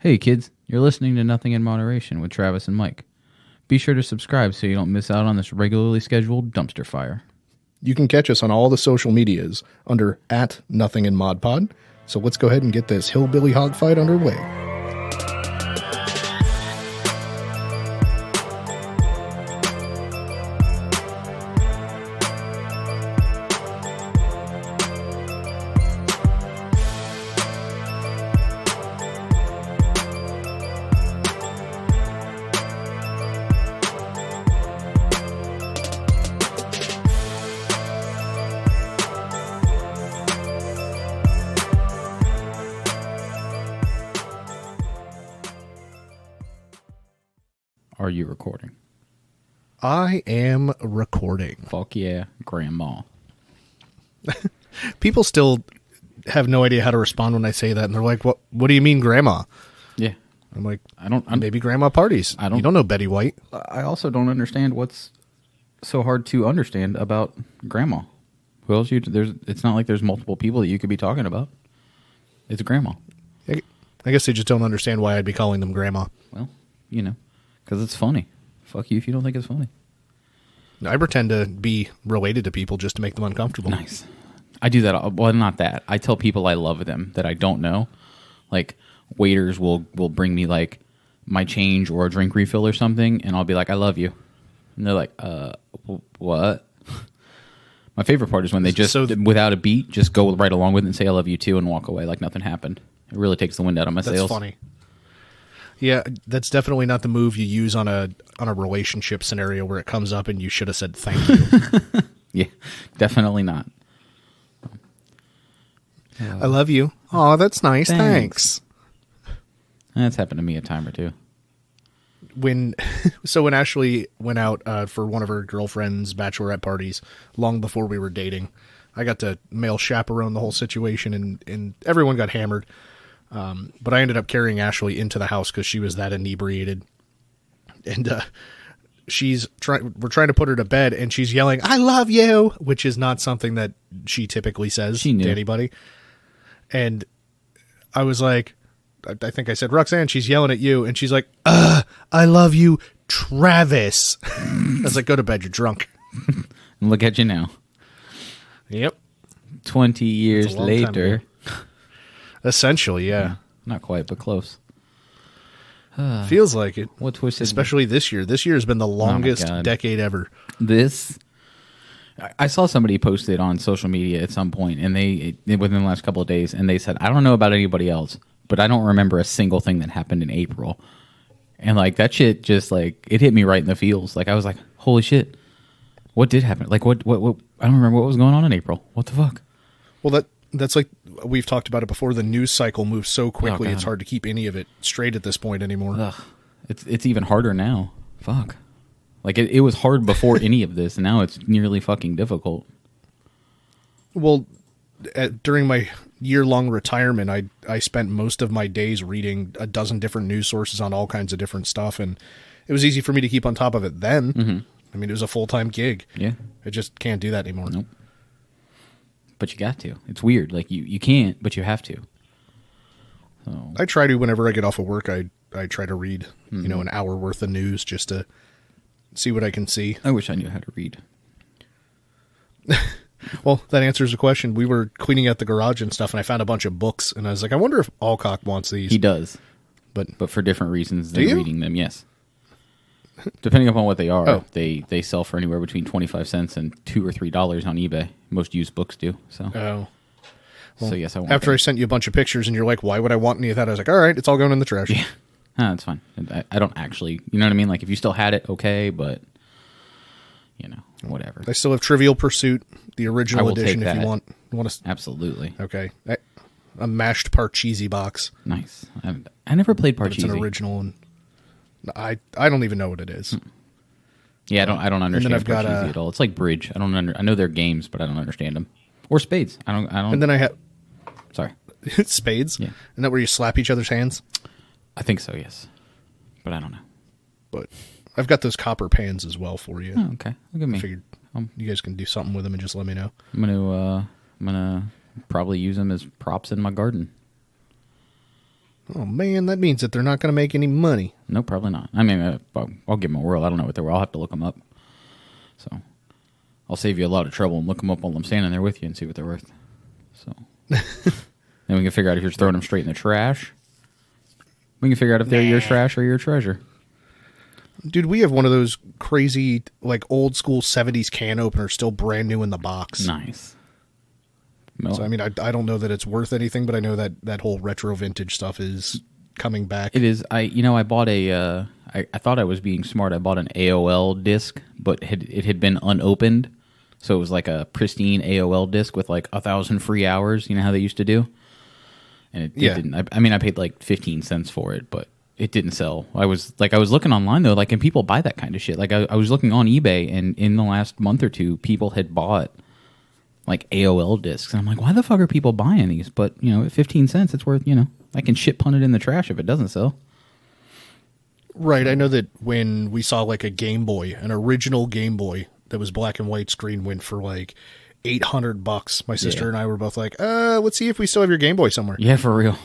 Hey kids, you're listening to Nothing in Moderation with Travis and Mike. Be sure to subscribe so you don't miss out on this regularly scheduled dumpster fire. You can catch us on all the social medias under @NothingInModPod. So let's go ahead and get this hillbilly hog fight underway. Are you recording? I am recording. Fuck yeah, Grandma. People still have no idea how to respond when I say that, and they're like, "What? What do you mean, Grandma?" Yeah. I'm like, I'm maybe Grandma parties. You don't know Betty White. I also don't understand what's so hard to understand about Grandma. Who else it's not like there's multiple people that you could be talking about. It's Grandma. I guess they just don't understand why I'd be calling them Grandma. Well, because it's funny. Fuck you if you don't think it's funny. I pretend to be related to people just to make them uncomfortable. Nice. I do that. Well, not that. I tell people I love them that I don't know. Like, waiters will bring me, like, my change or a drink refill or something, and I'll be like, I love you. And they're like, what? My favorite part is when they just, without a beat, just go right along with it and say, I love you too, and walk away like nothing happened. It really takes the wind out of my sails. That's funny. Yeah, that's definitely not the move you use on a relationship scenario where it comes up and you should have said thank you. Yeah, definitely not. I love you. Oh, that's nice. Thanks. That's happened to me a time or two. When Ashley went out for one of her girlfriend's bachelorette parties, long before we were dating, I got to male chaperone the whole situation, and everyone got hammered. But I ended up carrying Ashley into the house because she was that inebriated. And we're trying to put her to bed, and she's yelling, I love you, which is not something that she typically says to anybody. And I was like, I think I said, Roxanne, she's yelling at you. And she's like, I love you, Travis. I was like, go to bed, you're drunk. Look at you now. Yep. 20 years later. Essentially, yeah. Not quite, but close. Feels like it. What twisted? Especially this year. This year has been the longest decade ever. I saw somebody post it on social media at some point, and they within the last couple of days, and they said, I don't know about anybody else, but I don't remember a single thing that happened in April. And like that shit just like it hit me right in the feels. Like I was like, holy shit. What did happen? Like what I don't remember what was going on in April. What the fuck? Well, that's like we've talked about it before. The news cycle moves so quickly, it's hard to keep any of it straight at this point anymore. Ugh. It's even harder now. Fuck. Like it was hard before any of this, and now it's nearly fucking difficult. Well, during my year-long retirement, I spent most of my days reading a dozen different news sources on all kinds of different stuff, and it was easy for me to keep on top of it then. Mm-hmm. I mean, it was a full-time gig. Yeah. I just can't do that anymore. Nope. But you got to. It's weird. Like, you can't, but you have to. So. I try to, whenever I get off of work, I try to read, an hour worth of news just to see what I can see. I wish I knew how to read. Well, that answers the question. We were cleaning out the garage and stuff, and I found a bunch of books, and I was like, I wonder if Alcock wants these. He does. But for different reasons than reading them, yes. Depending upon what they are, they sell for anywhere between 25 cents and $2 or $3 on eBay. Most used books do. So. Oh. Well, so yes, I want. After I sent you a bunch of pictures, and you're like, "Why would I want any of that?" I was like, "All right, it's all going in the trash." Yeah, that's fine. I don't actually, you know what I mean? Like, if you still had it, okay, but whatever. I still have Trivial Pursuit, the original edition, if you want to. Absolutely. Okay, a mashed Parcheesi box. Nice. I never played Parcheesi. It's an original, and I don't even know what it is. Yeah, I don't understand Parcheesi at all. It's like bridge. I know they're games, but I don't understand them. Or spades. I don't. And then I have. Sorry. Spades? Yeah. Isn't that where you slap each other's hands? I think so, yes. But I don't know. But I've got those copper pans as well for you. Oh, okay. Look at me. I figured you guys can do something with them and just let me know. I'm gonna probably use them as props in my garden. Oh man, that means that they're not going to make any money. No, probably not. I mean, I'll give them a whirl. I don't know what they were. I'll have to look them up. So I'll save you a lot of trouble and look them up while I'm standing there with you and see what they're worth. So then we can figure out if you're throwing them straight in the trash. We can figure out if they're your trash or your treasure. Dude, we have one of those crazy, like, old school 70s can openers still brand new in the box. Nice. So, I mean, I don't know that it's worth anything, but I know that that whole retro vintage stuff is coming back. It is. I bought a, I thought I was being smart. I bought an AOL disc, but it had been unopened. So it was like a pristine AOL disc with like 1,000 free hours. You know how they used to do? And it didn't. I mean, I paid like 15 cents for it, but it didn't sell. I was looking online though, like, can people buy that kind of shit? Like I was looking on eBay, and in the last month or two, people had bought like AOL discs. And I'm like, why the fuck are people buying these? But, at 15 cents, it's worth, I can shit punt it in the trash if it doesn't sell. Right. I know that when we saw like a Game Boy, an original Game Boy that was black and white screen went for like $800. My sister and I were both like, let's see if we still have your Game Boy somewhere. Yeah, for real.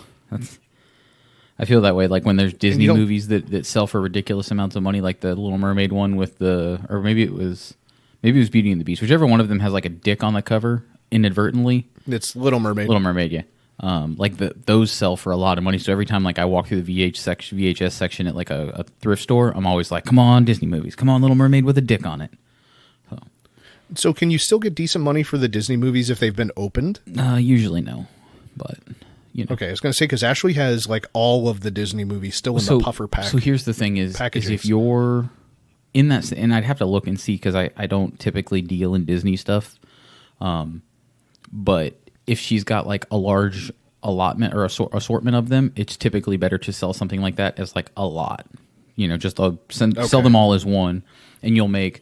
I feel that way. Like when there's Disney movies that sell for ridiculous amounts of money, like the Little Mermaid one with or maybe it was Beauty and the Beast. Whichever one of them has like a dick on the cover inadvertently. It's Little Mermaid. Little Mermaid, yeah. Like those sell for a lot of money. So every time like I walk through the VHS section at like a thrift store, I'm always like, come on, Disney movies. Come on, Little Mermaid with a dick on it. So can you still get decent money for the Disney movies if they've been opened? Usually no, but Okay, I was going to say, because Ashley has like all of the Disney movies still in the puffer pack. So here's the thing is if you're in that, and I'd have to look and see because I don't typically deal in Disney stuff, but if she's got like a large allotment or assortment of them, it's typically better to sell something like that as like a lot. Just sell them all as one, and you'll make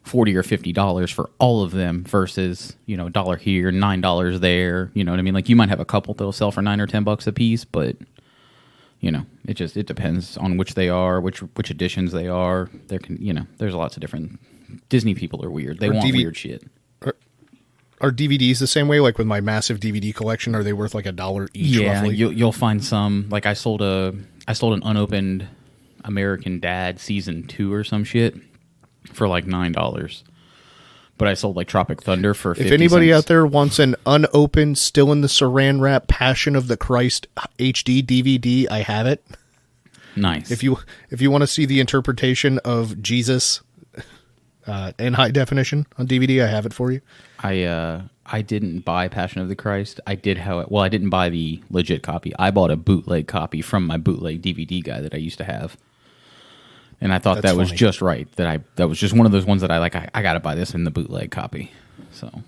$40 or $50 for all of them versus, $1 here, $9 there. You know what I mean? Like you might have a couple that'll sell for $9 or $10 a piece, but it depends on which they are, which editions they are. There's lots of different. Disney people are weird. They want weird shit. Are DVDs the same way? Like with my massive DVD collection, are they worth like $1 each? Yeah, roughly? You'll find some. Like I sold an unopened American Dad season 2 or some shit for like $9, but I sold like Tropic Thunder for 50 If anybody cents. out there wants an unopened, still in the saran wrap Passion of the Christ HD DVD, I have it. Nice. If you want to see the interpretation of Jesus in high definition on DVD, I have it for you. I didn't buy Passion of the Christ. I didn't buy the legit copy. I bought a bootleg copy from my bootleg DVD guy that I used to have. And I thought that was just right. That was just one of those ones that I got to buy this in the bootleg copy. So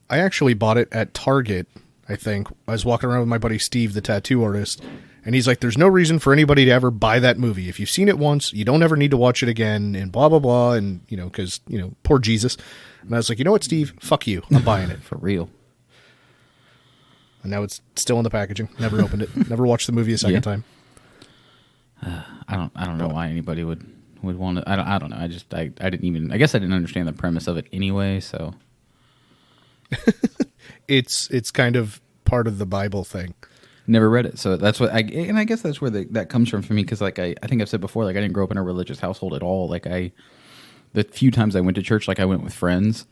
I actually bought it at Target, I think. I was walking around with my buddy Steve, the tattoo artist, and he's like, there's no reason for anybody to ever buy that movie. If you've seen it once, you don't ever need to watch it again, and blah, blah, blah, and, because, poor Jesus. And I was like, you know what, Steve? Fuck you. I'm buying it. for real. And now it's still in the packaging. Never opened it. Never watched the movie a second time. I don't know why anybody would want to. I don't know. I didn't even. I guess I didn't understand the premise of it anyway. So it's kind of part of the Bible thing. Never read it, so that's what. I guess that's where that comes from for me because like I think I've said before, like I didn't grow up in a religious household at all. Like the few times I went to church, like I went with friends.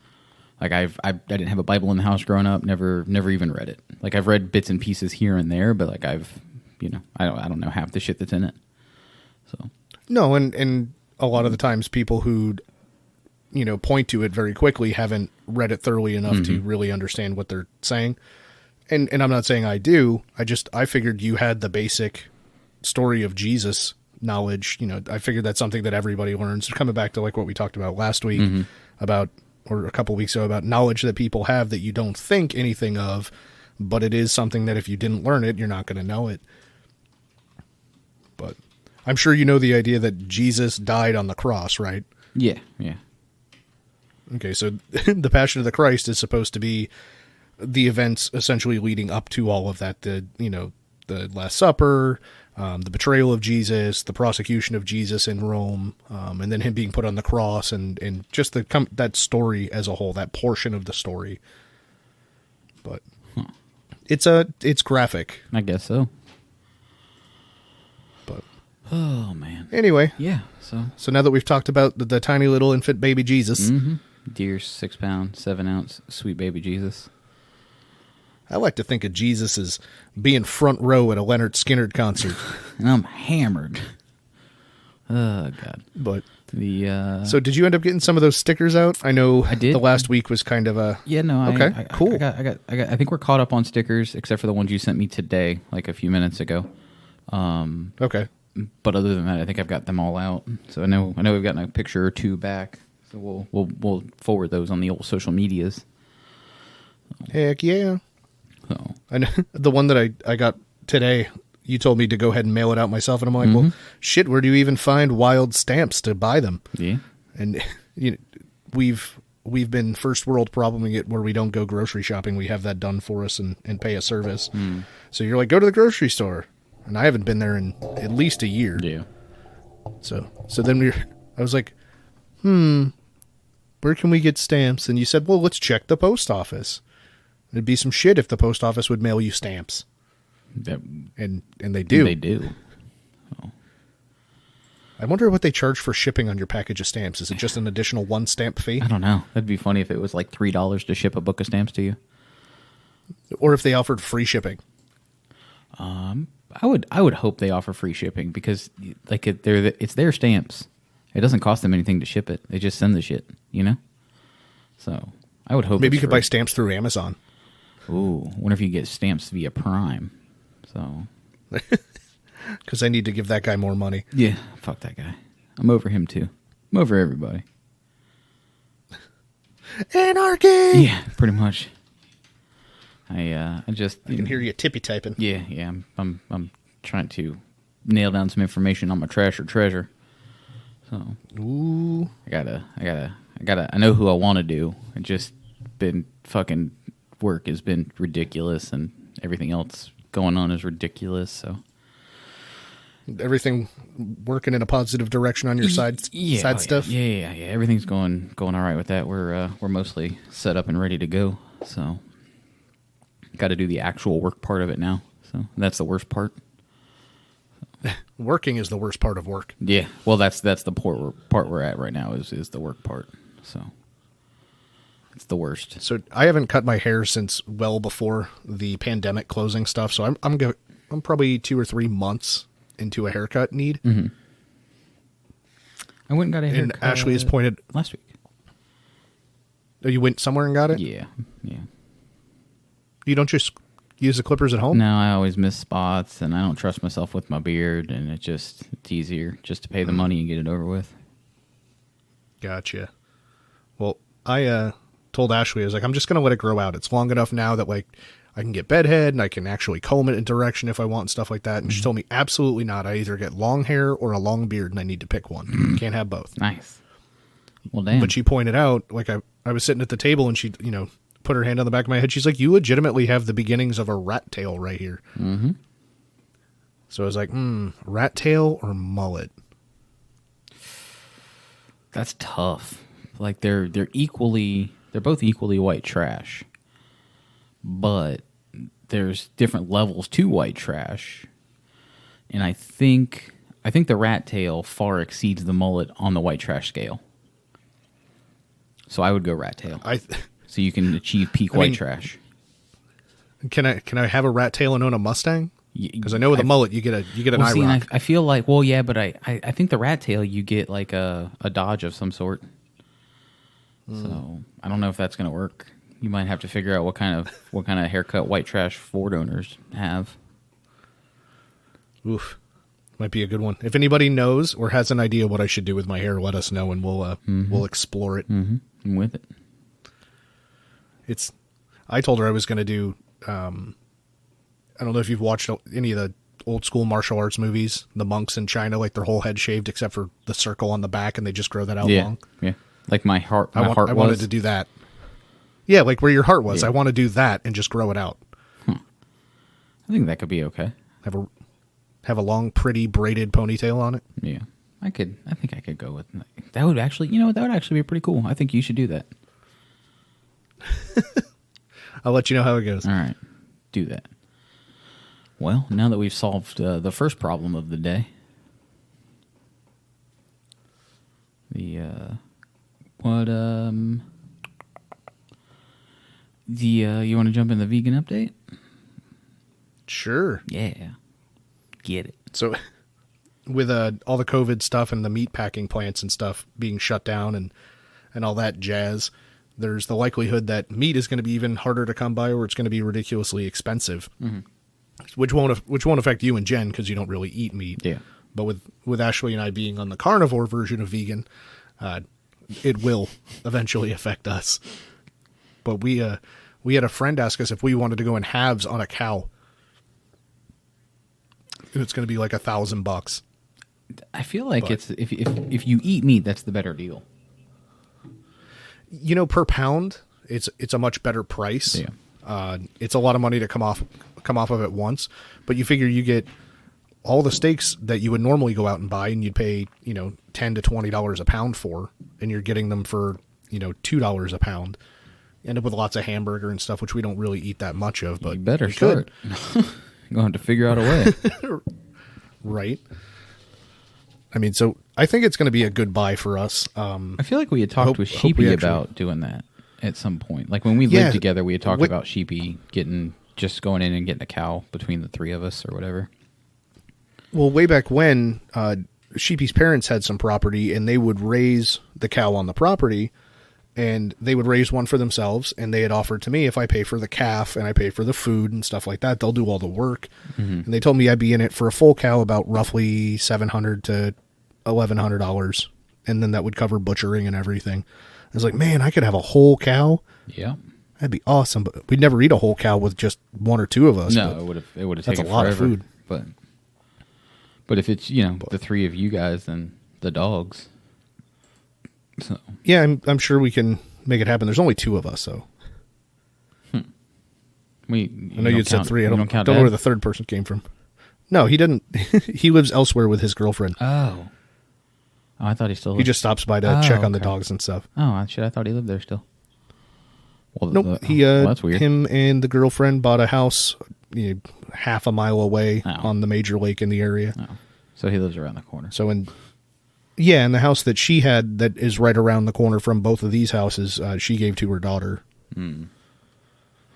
Like I didn't have a Bible in the house growing up. Never even read it. Like I've read bits and pieces here and there, but like I don't know half the shit that's in it. So no, and a lot of the times people who point to it very quickly haven't read it thoroughly enough to really understand what they're saying. And I'm not saying I do. I figured you had the basic story of Jesus knowledge. I figured that's something that everybody learns. Coming back to like what we talked about last week about, or a couple weeks ago, about knowledge that people have that you don't think anything of, but it is something that if you didn't learn it, you're not going to know it. But I'm sure you know the idea that Jesus died on the cross, right? Yeah. Okay, so the Passion of the Christ is supposed to be the events essentially leading up to all of that. The Last Supper, the betrayal of Jesus, the prosecution of Jesus in Rome, and then him being put on the cross, and just that story as a whole, that portion of the story. But it's graphic. I guess so. Oh man. Anyway, Yeah. so now that we've talked about the tiny little infant baby Jesus, Dear 6 pound, 7 ounce, sweet baby Jesus. I like to think of Jesus as being front row at a Leonard Skinner concert. And I'm hammered. Oh God. But The so did you end up getting some of those stickers out? I know I did. The last week was kind of a Yeah, no. Okay, cool. I think we're caught up on stickers, except for the ones you sent me today, like a few minutes ago. okay. But other than that, I think I've got them all out. So I know we've gotten a picture or two back. So we'll forward those on the old social medias. Heck yeah. So I know the one that I got today. You told me to go ahead and mail it out myself, and I'm like, well, shit. Where do you even find wild stamps to buy them? yeah, And you know, we've been first world probleming it where we don't go grocery shopping. We have that done for us and pay a service. So you're like, go to the grocery store, and I haven't been there in at least a year. yeah. So then I was like, where can we get stamps? And you said, well, let's check the post office. It'd be some shit if the post office would mail you stamps. And they do. They do. Oh. I wonder what they charge for shipping on your package of stamps. Is it just an additional 1 stamp fee? I don't know. That'd be funny if it was like $3 to ship a book of stamps to you. Or if they offered free shipping? I would hope they offer free shipping because like it's their stamps. It doesn't cost them anything to ship it. They just send the shit, you know? So I would hope Maybe you could free. buy stamps through Amazon. Ooh, wonder if you get stamps via Prime. So Because I need to give that guy more money. yeah, fuck that guy. I'm over him too. I'm over everybody. Anarchy! Yeah, pretty much. I just I can hear you tippy typing. Yeah. I'm trying to nail down some information on my trashier treasure. So Ooh. I know who I want to do. It just been fucking work has been ridiculous and everything else going on is ridiculous. So Everything working in a positive direction on your side stuff? Yeah. Everything's going all right with that. We're mostly set up and ready to go. So got to do the actual work part of it now. So that's the worst part. Working is the worst part of work. Yeah. Well, that's the part we're at right now is the work part. So it's the worst. So I haven't cut my hair since well before the pandemic closing stuff. So I'm probably 2 or 3 months into a haircut need. Mm-hmm. I went and got a haircut. And Ashley has pointed last week. Oh, you went somewhere and got it? Yeah. You don't just use the clippers at home? No, I always miss spots, and I don't trust myself with my beard, and it's easier just to pay the money and get it over with. Gotcha. Well, I told Ashley, I was like, I'm just going to let it grow out. It's long enough now that like I can get bedhead and I can actually comb it in direction if I want and stuff like that. And she told me, absolutely not. I either get long hair or a long beard, and I need to pick one. Can't have both. Nice. Well, damn. But she pointed out, like I was sitting at the table and she, put her hand on the back of my head. She's like, you legitimately have the beginnings of a rat tail right here. Mm-hmm. So I was like, rat tail or mullet? That's tough. Like they're both equally white trash. But there's different levels to white trash. And I think the rat tail far exceeds the mullet on the white trash scale. So I would go rat tail. So you can achieve peak white trash. Can I have a rat tail and own a Mustang? Because I know with a mullet you get an IROC. I feel like but I think the rat tail you get like a Dodge of some sort. So I don't know if that's gonna work. You might have to figure out what kind of haircut white trash Ford owners have. Oof, might be a good one. If anybody knows or has an idea what I should do with my hair, let us know and we'll explore it. Mm-hmm. I'm with it. I told her I was going to do, I don't know if you've watched any of the old school martial arts movies, the monks in China, like their whole head shaved except for the circle on the back and they just grow that out long. Yeah. Like my heart. I wanted to do that. Yeah. Like where your heart was. Yeah. I want to do that and just grow it out. I think that could be okay. Have a long, pretty braided ponytail on it. Yeah. I think I could go with that. Would actually, that would actually be pretty cool. I think you should do that. I'll let you know how it goes. All right. Do that. Well, now that we've solved the first problem of the day, The what the you want to jump in the vegan update? Sure. Yeah. Get it. So with all the COVID stuff and the meat packing plants and stuff being shut down and all that jazz, there's the likelihood that meat is going to be even harder to come by, or it's going to be ridiculously expensive, which won't affect you and Jen because you don't really eat meat. Yeah. But with Ashley and I being on the carnivore version of vegan, it will eventually affect us. But we had a friend ask us if we wanted to go in halves on a cow. It's going to be like $1,000. I feel like it's if you eat meat, that's the better deal. Per pound, it's a much better price. Yeah. It's a lot of money to come off of at once, but you figure you get all the steaks that you would normally go out and buy, and you'd pay $10 to $20 a pound for, and you're getting them for $2 a pound. You end up with lots of hamburger and stuff, which we don't really eat that much of. But you better start. You're going to have to figure out a way. Right. I mean, so I think it's going to be a good buy for us. I feel like we had talked with Sheepy about doing that at some point. Like when we lived together, we had talked about Sheepy just going in and getting a cow between the three of us or whatever. Well, way back when, Sheepy's parents had some property, and they would raise the cow on the property, and they would raise one for themselves, and they had offered to me, if I pay for the calf and I pay for the food and stuff like that, they'll do all the work. Mm-hmm. And they told me I'd be in it for a full cow about roughly $700 to $1,100, and then that would cover butchering and everything. I was like, man, I could have a whole cow. Yeah. That'd be awesome, but we'd never eat a whole cow with just one or two of us. No, it would have taken that's a lot forever, of food. But if it's the three of you guys, then the dogs. So yeah, I'm sure we can make it happen. There's only two of us, so. I know you said three. I don't know where the third person came from. No, he didn't. He lives elsewhere with his girlfriend. Oh, I thought he still lived. He just stops by to check on the dogs and stuff. Oh, shit, I thought he lived there still. Well, nope. That's weird. Him and the girlfriend bought a house half a mile away on the major lake in the area. Oh. So he lives around the corner. So and the house that she had that is right around the corner from both of these houses, she gave to her daughter. Mm.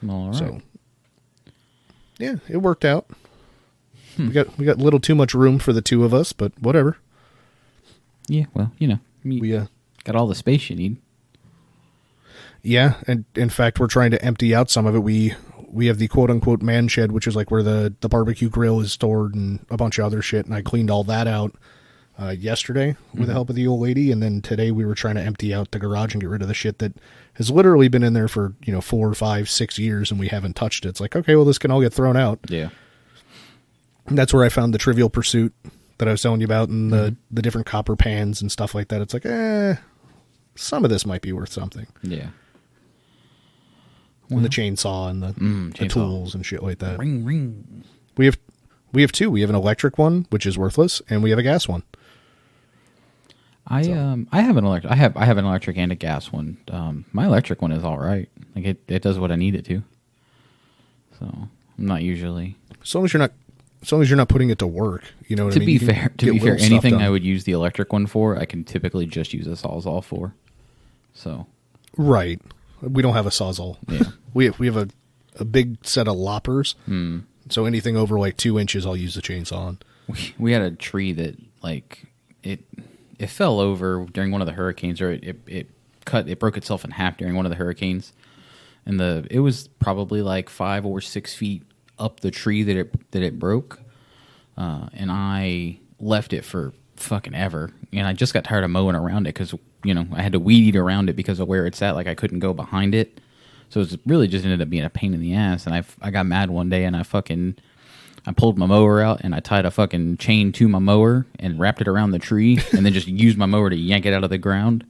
All right. So yeah, it worked out. We got a little too much room for the two of us, but whatever. Yeah, well, we got all the space you need. Yeah, and in fact, we're trying to empty out some of it. We have the quote-unquote man shed, which is like where the barbecue grill is stored and a bunch of other shit, and I cleaned all that out yesterday with the help of the old lady, and then today we were trying to empty out the garage and get rid of the shit that has literally been in there for 4, 5, 6 years, and we haven't touched it. It's like, okay, well, this can all get thrown out. Yeah. And that's where I found the Trivial Pursuit that I was telling you about, and the different copper pans and stuff like that. It's like, some of this might be worth something. Yeah. And the chainsaw and the tools and shit like that. Ring, ring. We have two. We have an electric one, which is worthless, and we have a gas one. I have an electric. I have an electric and a gas one. My electric one is all right. Like it does what I need it to. So I'm not usually. As long as you're not putting it to work, you know what I mean? To be fair, anything I would use the electric one for, I can typically just use a Sawzall for. So. Right. We don't have a Sawzall. Yeah. we have a big set of loppers. Mm. So anything over like 2 inches, I'll use the chainsaw on. We had a tree that it fell over during one of the hurricanes, or it broke itself in half during one of the hurricanes, and it was probably like 5 or 6 feet up the tree that it broke, and I left it for fucking ever, and I just got tired of mowing around it because I had to weed eat around it because of where it's at. Like I couldn't go behind it, so it really just ended up being a pain in the ass. And I got mad one day and I pulled my mower out and I tied a fucking chain to my mower and wrapped it around the tree and then just used my mower to yank it out of the ground.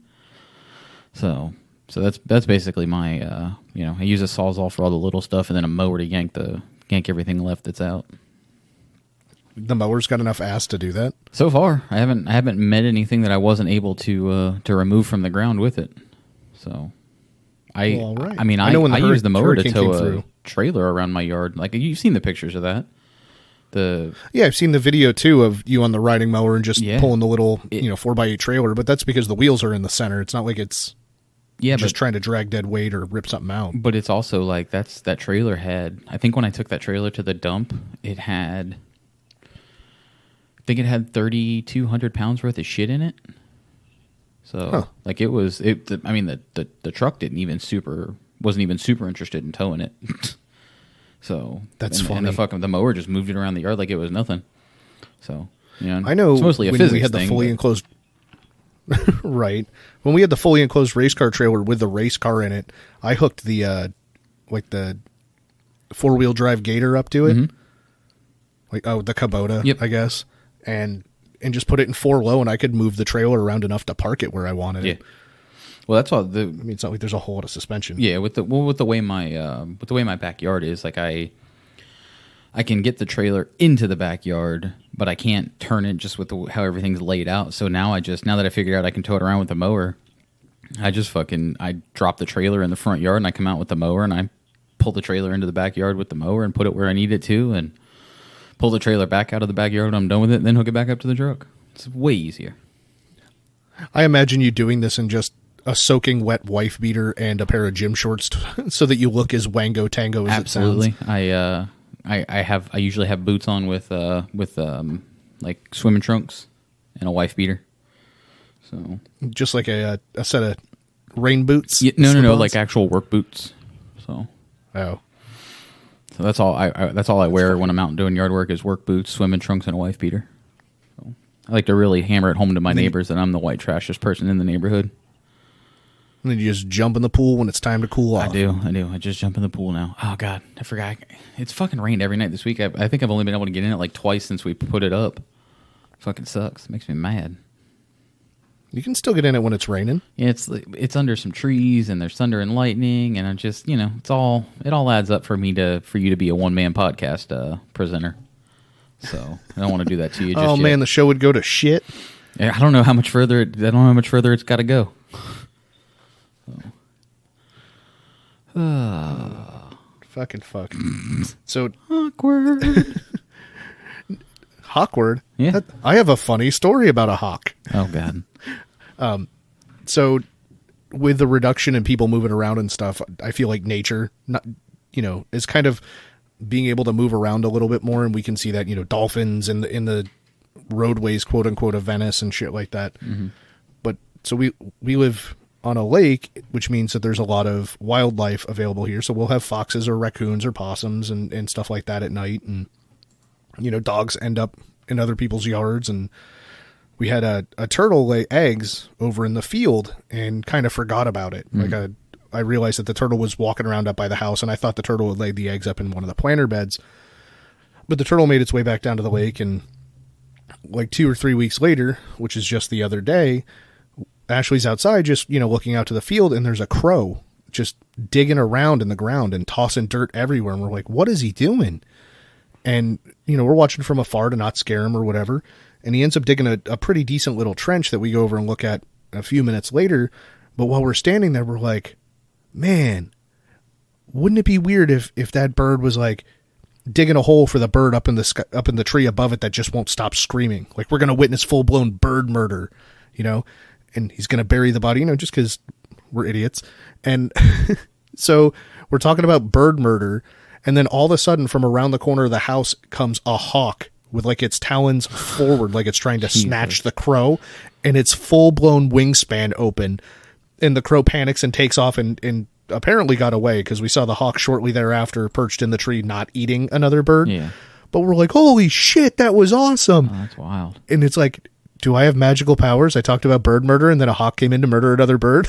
So that's basically my I use a Sawzall for all the little stuff and then a mower to yank everything left that's out. The mower's got enough ass to do that? So far, I haven't met anything that I wasn't able to remove from the ground with it. So all right. I use the mower to tow a trailer around my yard. Like you've seen the pictures of that. Yeah, I've seen the video too of you on the riding mower and just pulling the little 4x8 trailer, but that's because the wheels are in the center. It's not like it's just trying to drag dead weight or rip something out. But it's also like that trailer had. I think when I took that trailer to the dump, it had 3,200 pounds worth of shit in it. So like it was it. I mean the truck wasn't even super interested in towing it. So that's funny. And the mower just moved it around the yard like it was nothing. So I know it's mostly a when physics we had the fully enclosed. Right. When we had the fully enclosed race car trailer with the race car in it, I hooked the the 4-wheel drive Gator up to it. Mm-hmm. The Kubota, I guess. And just put it in 4-low, and I could move the trailer around enough to park it where I wanted it. Well, that's all. I mean, it's not like there's a whole lot of suspension. Yeah, with the way my backyard is, like I can get the trailer into the backyard, but I can't turn it just with how everything's laid out. So now that I figured out I can tow it around with the mower, I drop the trailer in the front yard and I come out with the mower and I pull the trailer into the backyard with the mower and put it where I need it to, and pull the trailer back out of the backyard when I'm done with it, and then hook it back up to the truck. It's way easier. I imagine you doing this in just a soaking wet wife beater and a pair of gym shorts so that you look as wango tango as Absolutely. it sounds. I usually have boots on with like swimming trunks and a wife beater. So just like a set of rain boots. Yeah, no, like actual work boots. So that's all I wear when I'm out doing yard work is work boots, swimming trunks, and a wife beater. So I like to really hammer it home to my neighbors that I'm the white trashiest person in the neighborhood. And then you just jump in the pool when it's time to cool off. I do. I just jump in the pool now. Oh, God. I forgot. It's fucking rained every night this week. I think I've only been able to get in it like twice since we put it up. Fucking sucks. Makes me mad. You can still get in it when it's raining. Yeah, it's under some trees, and there's thunder and lightning, and I just, it all adds up for you to be a one-man podcast presenter. So I don't want to do that to you just man, the show would go to shit. I don't know how much further it's got to go. Fucking fuck. So awkward. Hawkward? Yeah. I have a funny story about a hawk. Oh, God. So with the reduction in people moving around and stuff, I feel like nature, is kind of being able to move around a little bit more, and we can see that, dolphins in the roadways, quote unquote, of Venice and shit like that. Mm-hmm. But so we live on a lake, which means that there's a lot of wildlife available here. So we'll have foxes or raccoons or possums and stuff like that at night. And, dogs end up in other people's yards. And we had a turtle lay eggs over in the field and kind of forgot about it. Mm. Like I realized that the turtle was walking around up by the house, and I thought the turtle would lay the eggs up in one of the planter beds. But the turtle made its way back down to the lake, and like 2 or 3 weeks later, which is just the other day, Ashley's outside just, looking out to the field, and there's a crow just digging around in the ground and tossing dirt everywhere. And we're like, what is he doing? And, we're watching from afar to not scare him or whatever. And he ends up digging a pretty decent little trench that we go over and look at a few minutes later. But while we're standing there, we're like, man, wouldn't it be weird if that bird was like digging a hole for the bird up in the sky, up in the tree above it that just won't stop screaming? Like, we're going to witness full-blown bird murder, and he's going to bury the body, just because we're idiots. And so we're talking about bird murder, and then all of a sudden from around the corner of the house comes a hawk with like its talons forward, like it's trying to snatch the crow, and its full-blown wingspan open, and the crow panics and takes off and apparently got away, because we saw the hawk shortly thereafter perched in the tree not eating another bird. Yeah. But we're like, holy shit, that was awesome. Oh, that's wild. And it's like, do I have magical powers? I talked about bird murder, and then a hawk came in to murder another bird.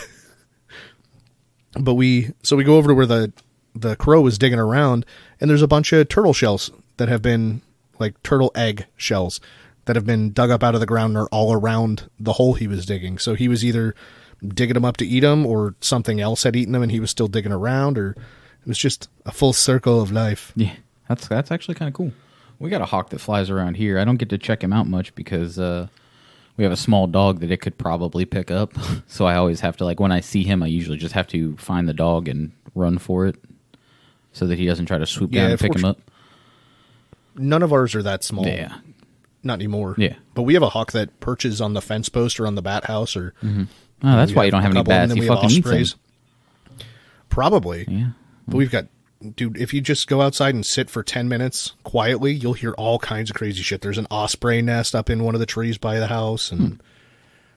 But we go over to where the crow was digging around, and there's a bunch of turtle shells that have been, like turtle egg shells, that have been dug up out of the ground and are all around the hole he was digging. So he was either digging them up to eat them, or something else had eaten them and he was still digging around, or it was just a full circle of life. Yeah, that's actually kind of cool. We got a hawk that flies around here. I don't get to check him out much because we have a small dog that it could probably pick up. So I always have to, like, when I see him, I usually just have to find the dog and run for it so that he doesn't try to swoop down and pick him up. None of ours are that small. Yeah. Not anymore. Yeah. But we have a hawk that perches on the fence post or on the bat house. Or Oh, that's why you don't have any bats. You fucking eat them. Probably. Yeah. But we've got, dude, if you just go outside and sit for 10 minutes quietly, you'll hear all kinds of crazy shit. There's an osprey nest up in one of the trees by the house, and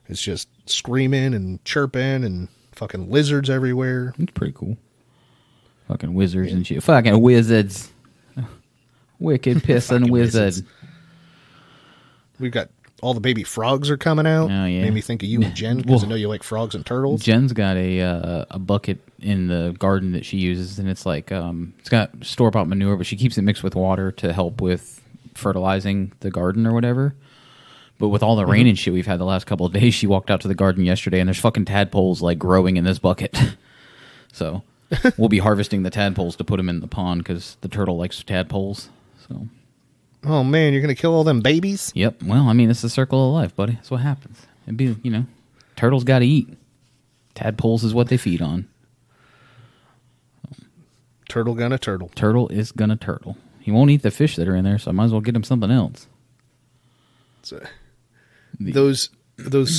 it's just screaming and chirping and fucking lizards everywhere. It's pretty cool. Fucking wizards and shit. Fucking wizards. Wicked pissing wizard. We've got all the baby frogs are coming out. Oh, yeah. Made me think of you and Jen because I know you like frogs and turtles. Jen's got a bucket in the garden that she uses, and it's like it's got store-bought manure, but she keeps it mixed with water to help with fertilizing the garden or whatever. But with all the rain and shit we've had the last couple of days, she walked out to the garden yesterday, and there's fucking tadpoles like growing in this bucket. So we'll be harvesting the tadpoles to put them in the pond because the turtle likes tadpoles. So. Oh, man, you're going to kill all them babies? Yep. Well, I mean, it's the circle of life, buddy. That's what happens. It'd be, turtles got to eat. Tadpoles is what they feed on. Turtle gonna turtle. Turtle is gonna turtle. He won't eat the fish that are in there, so I might as well get him something else. So, those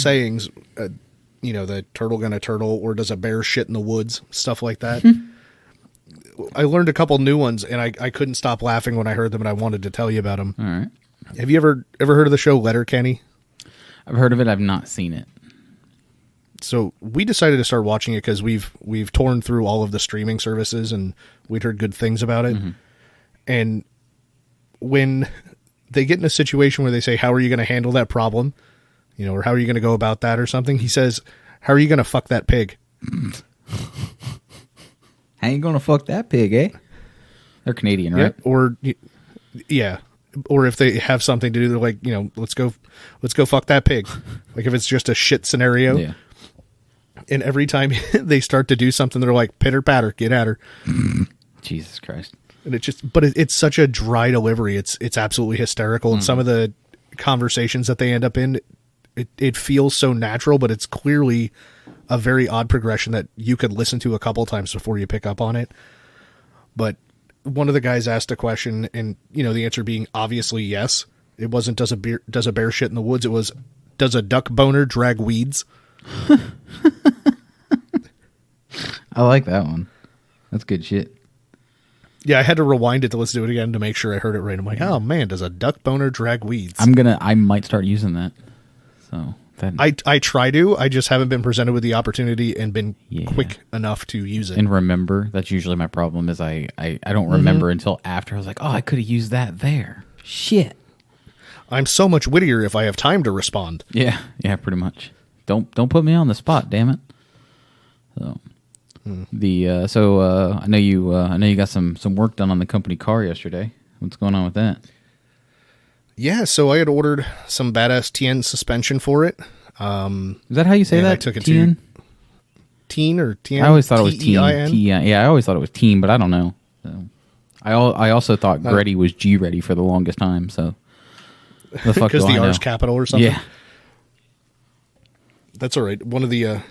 sayings, the turtle gonna turtle, or does a bear shit in the woods, stuff like that. I learned a couple new ones, and I couldn't stop laughing when I heard them, and I wanted to tell you about them. All right. Have you ever heard of the show Letterkenny? I've heard of it. I've not seen it. So we decided to start watching it because we've torn through all of the streaming services, and we'd heard good things about it. Mm-hmm. And when they get in a situation where they say, "How are you going to handle that problem?" Or "How are you going to go about that?" or something, he says, "How are you going to fuck that pig?" How you going to fuck that pig, eh? They're Canadian, right? Yeah. Or if they have something to do, they're like, let's go fuck that pig. Like if it's just a shit scenario. Yeah. And every time they start to do something, they're like, pitter patter, get at her. Jesus Christ. And it's such a dry delivery. It's absolutely hysterical. And some of the conversations that they end up in, it feels so natural, but it's clearly a very odd progression that you could listen to a couple times before you pick up on it. But one of the guys asked a question, and the answer being obviously yes. It wasn't does a bear shit in the woods. It was, does a duck boner drag weeds? I like that one. That's good shit. Yeah, I had to rewind it to listen to it again to make sure I heard it right. I'm like, oh man, does a duck boner drag weeds? I might start using that. So I try to. I just haven't been presented with the opportunity and been quick enough to use it. And remember, that's usually my problem is I don't remember until after. I was like, oh, I could have used that there. Shit. I'm so much wittier if I have time to respond. Yeah, pretty much. Don't put me on the spot, damn it. So I know you got some work done on the company car yesterday. What's going on with that? Yeah, so I had ordered some badass TN suspension for it. Is that how you say that? I took it TN? to Teen or TN? I always thought it was T-E-I-N? Yeah, I always thought it was Teen, but I don't know. So, I also thought Gretty was G Ready for the longest time. So the fuck because do the I know? R's capital or something. Yeah, that's all right. One of the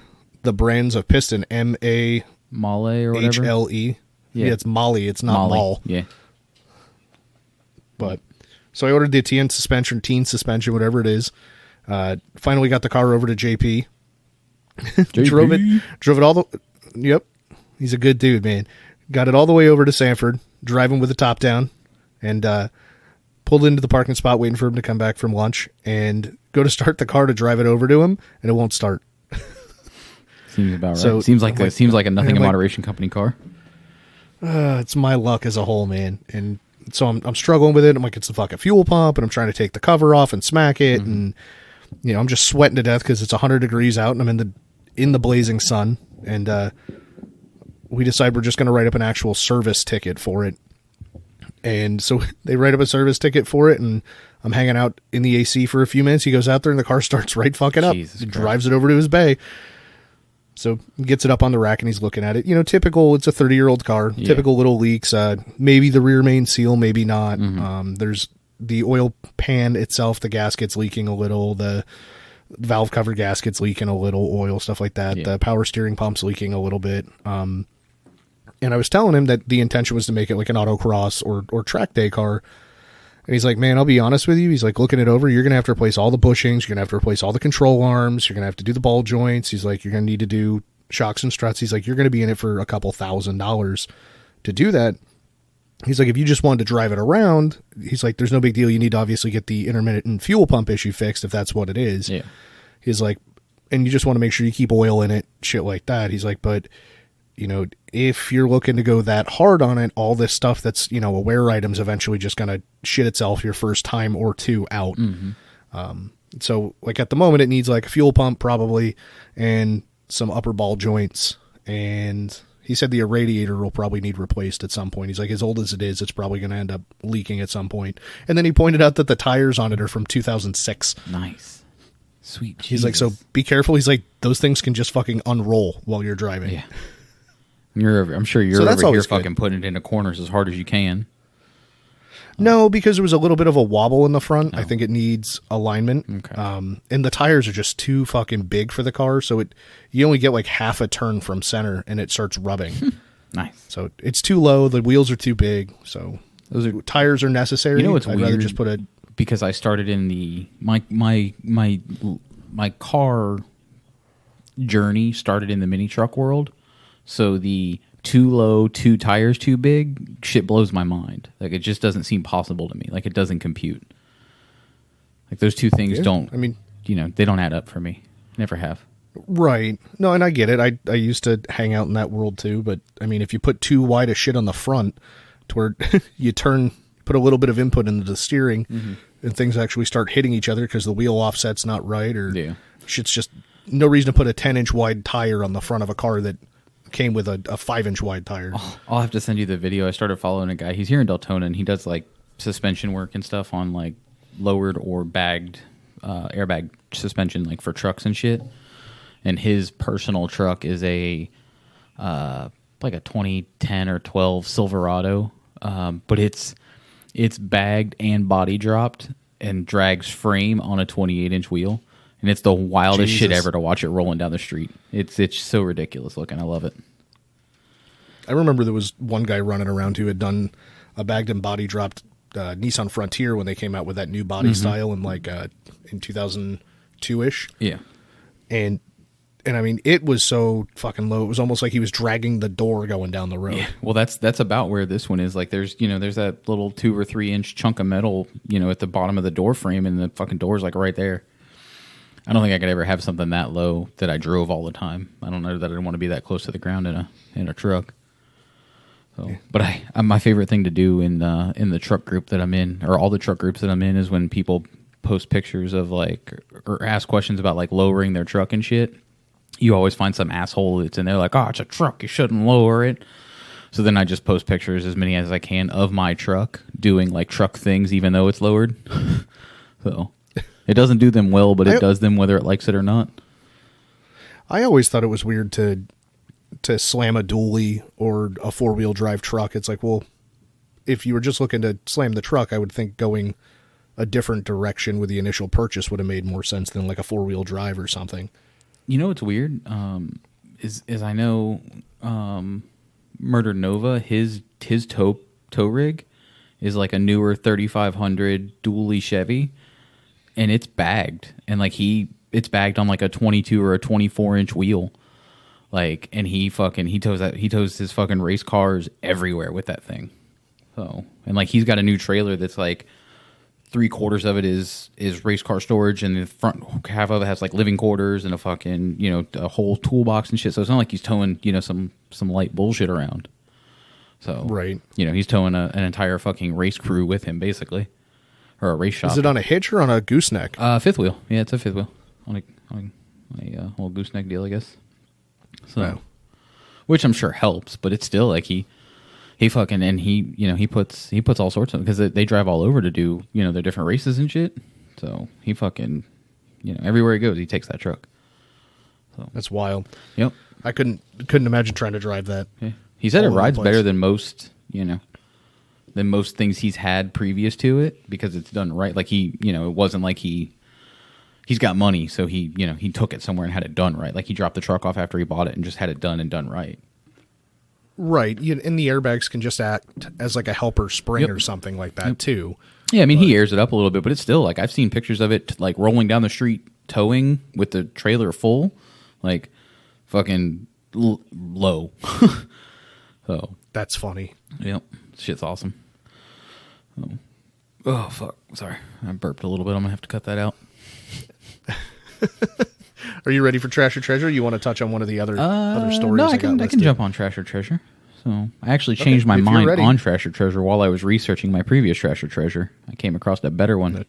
brands of piston, MAHLE Molly or whatever. Yeah, it's Molly. It's not Mall. Yeah, but. So I ordered the TN suspension, teen suspension, whatever it is. Finally got the car over to JP. Drove it all the... Yep. He's a good dude, man. Got it all the way over to Sanford, driving with the top down, and pulled into the parking spot waiting for him to come back from lunch, and go to start the car to drive it over to him, and it won't start. Seems about right. So, seems like a nothing in moderation company car. It's my luck as a whole, man. And so I'm struggling with it. I'm like, it's the fucking fuel pump, and I'm trying to take the cover off and smack it, and I'm just sweating to death because it's 100 degrees out, and I'm in the blazing sun, and we decide we're just going to write up an actual service ticket for it. And so they write up a service ticket for it, and I'm hanging out in the AC for a few minutes. He goes out there, and the car starts right fucking up. He drives it over to his bay. So he gets it up on the rack and he's looking at it. Typical, it's a 30-year-old car. Yeah. Typical little leaks. Maybe the rear main seal, maybe not. There's the oil pan itself, the gasket's leaking a little. The valve cover gasket's leaking a little, oil, stuff like that. Yeah. The power steering pump's leaking a little bit. And I was telling him that the intention was to make it like an autocross or track day car. And he's like, man, I'll be honest with you. He's like, looking it over, you're going to have to replace all the bushings. You're going to have to replace all the control arms. You're going to have to do the ball joints. He's like, you're going to need to do shocks and struts. He's like, you're going to be in it for a couple $1,000s to do that. He's like, if you just wanted to drive it around, he's like, there's no big deal. You need to obviously get the intermittent fuel pump issue fixed if that's what it is. Yeah. He's like, and you just want to make sure you keep oil in it, shit like that. He's like, but, you know, if you're looking to go that hard on it, all this stuff that's, you know, a wear item's eventually just going to shit itself your first time or two out. So, like, at the moment, it needs, like, a fuel pump probably and some upper ball joints. And he said the radiator will probably need replaced at some point. He's like, as old as it is, it's probably going to end up leaking at some point. And then he pointed out that the tires on it are from 2006. Nice. Sweet Jesus. He's like, so be careful. He's like, those things can just fucking unroll while you're driving. Yeah. I'm sure you're over here fucking putting it into corners as hard as you can. No, because there was a little bit of a wobble in the front. I think it needs alignment. Okay. And the tires are just too fucking big for the car, so you only get like half a turn from center, and it starts rubbing. Nice. So it's too low. The wheels are too big. So tires are necessary. You know what's I'd weird? rather just put because I started in my car journey started in the mini truck world. So the too low, two tires too big, shit blows my mind. Like, it just doesn't seem possible to me. Like, it doesn't compute. Like, those two things don't, I mean, you know, they don't add up for me. Never have. Right. No, and I get it. I used to hang out in that world too, but I mean, if you put too wide a shit on the front to where you put a little bit of input into the steering and things actually start hitting each other because the wheel offset's not right, or shit's just no reason to put a 10-inch wide tire on the front of a car that came with a 5-inch wide tire. I'll have to send you the video. I started following a guy. He's here in Deltona, and he does like suspension work and stuff on like lowered or bagged airbag suspension, like for trucks and shit. And his personal truck is a like a 2010 or 12 Silverado, but it's bagged and body dropped and drags frame on a 28-inch wheel. And it's the wildest shit ever to watch it rolling down the street. It's so ridiculous looking. I love it. I remember there was one guy running around who had done a bagged and body dropped Nissan Frontier when they came out with that new body style in like in 2002-ish. Yeah. And I mean, it was so fucking low. It was almost like he was dragging the door going down the road. Yeah. Well, that's about where this one is. Like, there's that little 2 or 3 inch chunk of metal, at the bottom of the door frame, and the fucking door's like right there. I don't think I could ever have something that low that I drove all the time. I don't know that I want to be that close to the ground in a truck. So, yeah. But my favorite thing to do in the truck group that I'm in, or all the truck groups that I'm in, is when people post pictures of like, or ask questions about like lowering their truck and shit. You always find some asshole that's in there like, oh, it's a truck, you shouldn't lower it. So then I just post pictures, as many as I can, of my truck doing like truck things, even though it's lowered. So it doesn't do them well, but it does them whether it likes it or not. I always thought it was weird to slam a dually or a 4-wheel drive truck. It's like, well, if you were just looking to slam the truck, I would think going a different direction with the initial purchase would have made more sense than like a 4-wheel drive or something. You know what's weird? Is I know Murder Nova, his tow rig is like a newer 3500 dually Chevy, and it's bagged, and like it's bagged on like a 22 or a 24-inch wheel, like, and he tows his fucking race cars everywhere with that thing. So, and like he's got a new trailer that's like 3/4 of it is race car storage, and the front half of it has like living quarters and a fucking a whole toolbox and shit. So it's not like he's towing some light bullshit around. So right, he's towing an entire fucking race crew with him basically, or a race shop. Is it on a hitch or on a gooseneck? Fifth wheel. Yeah, it's a fifth wheel on a whole gooseneck deal, I guess. So, which I'm sure helps, but it's still like he fucking, and he puts all sorts of, because they drive all over to do their different races and shit. So he fucking everywhere he goes he takes that truck. So that's wild. Yep. I couldn't imagine trying to drive that. Yeah. He said it rides better than most than most things he's had previous to it, because it's done right. Like it wasn't like he's got money, so he took it somewhere and had it done right. Like he dropped the truck off after he bought it and just had it done right. Right. And the airbags can just act as like a helper spring or something like that too. Yeah, I mean, he airs it up a little bit, but it's still like I've seen pictures of it like rolling down the street, towing with the trailer full, like fucking low. So that's funny. Yep, shit's awesome. Oh fuck! Sorry, I burped a little bit. I'm gonna have to cut that out. Are you ready for Trash or Treasure? You want to touch on one of the other stories? No, I can jump on Trash or Treasure. So I actually changed my if you're mind ready. on Trash or Treasure while I was researching my previous Trash or Treasure. I came across a better one.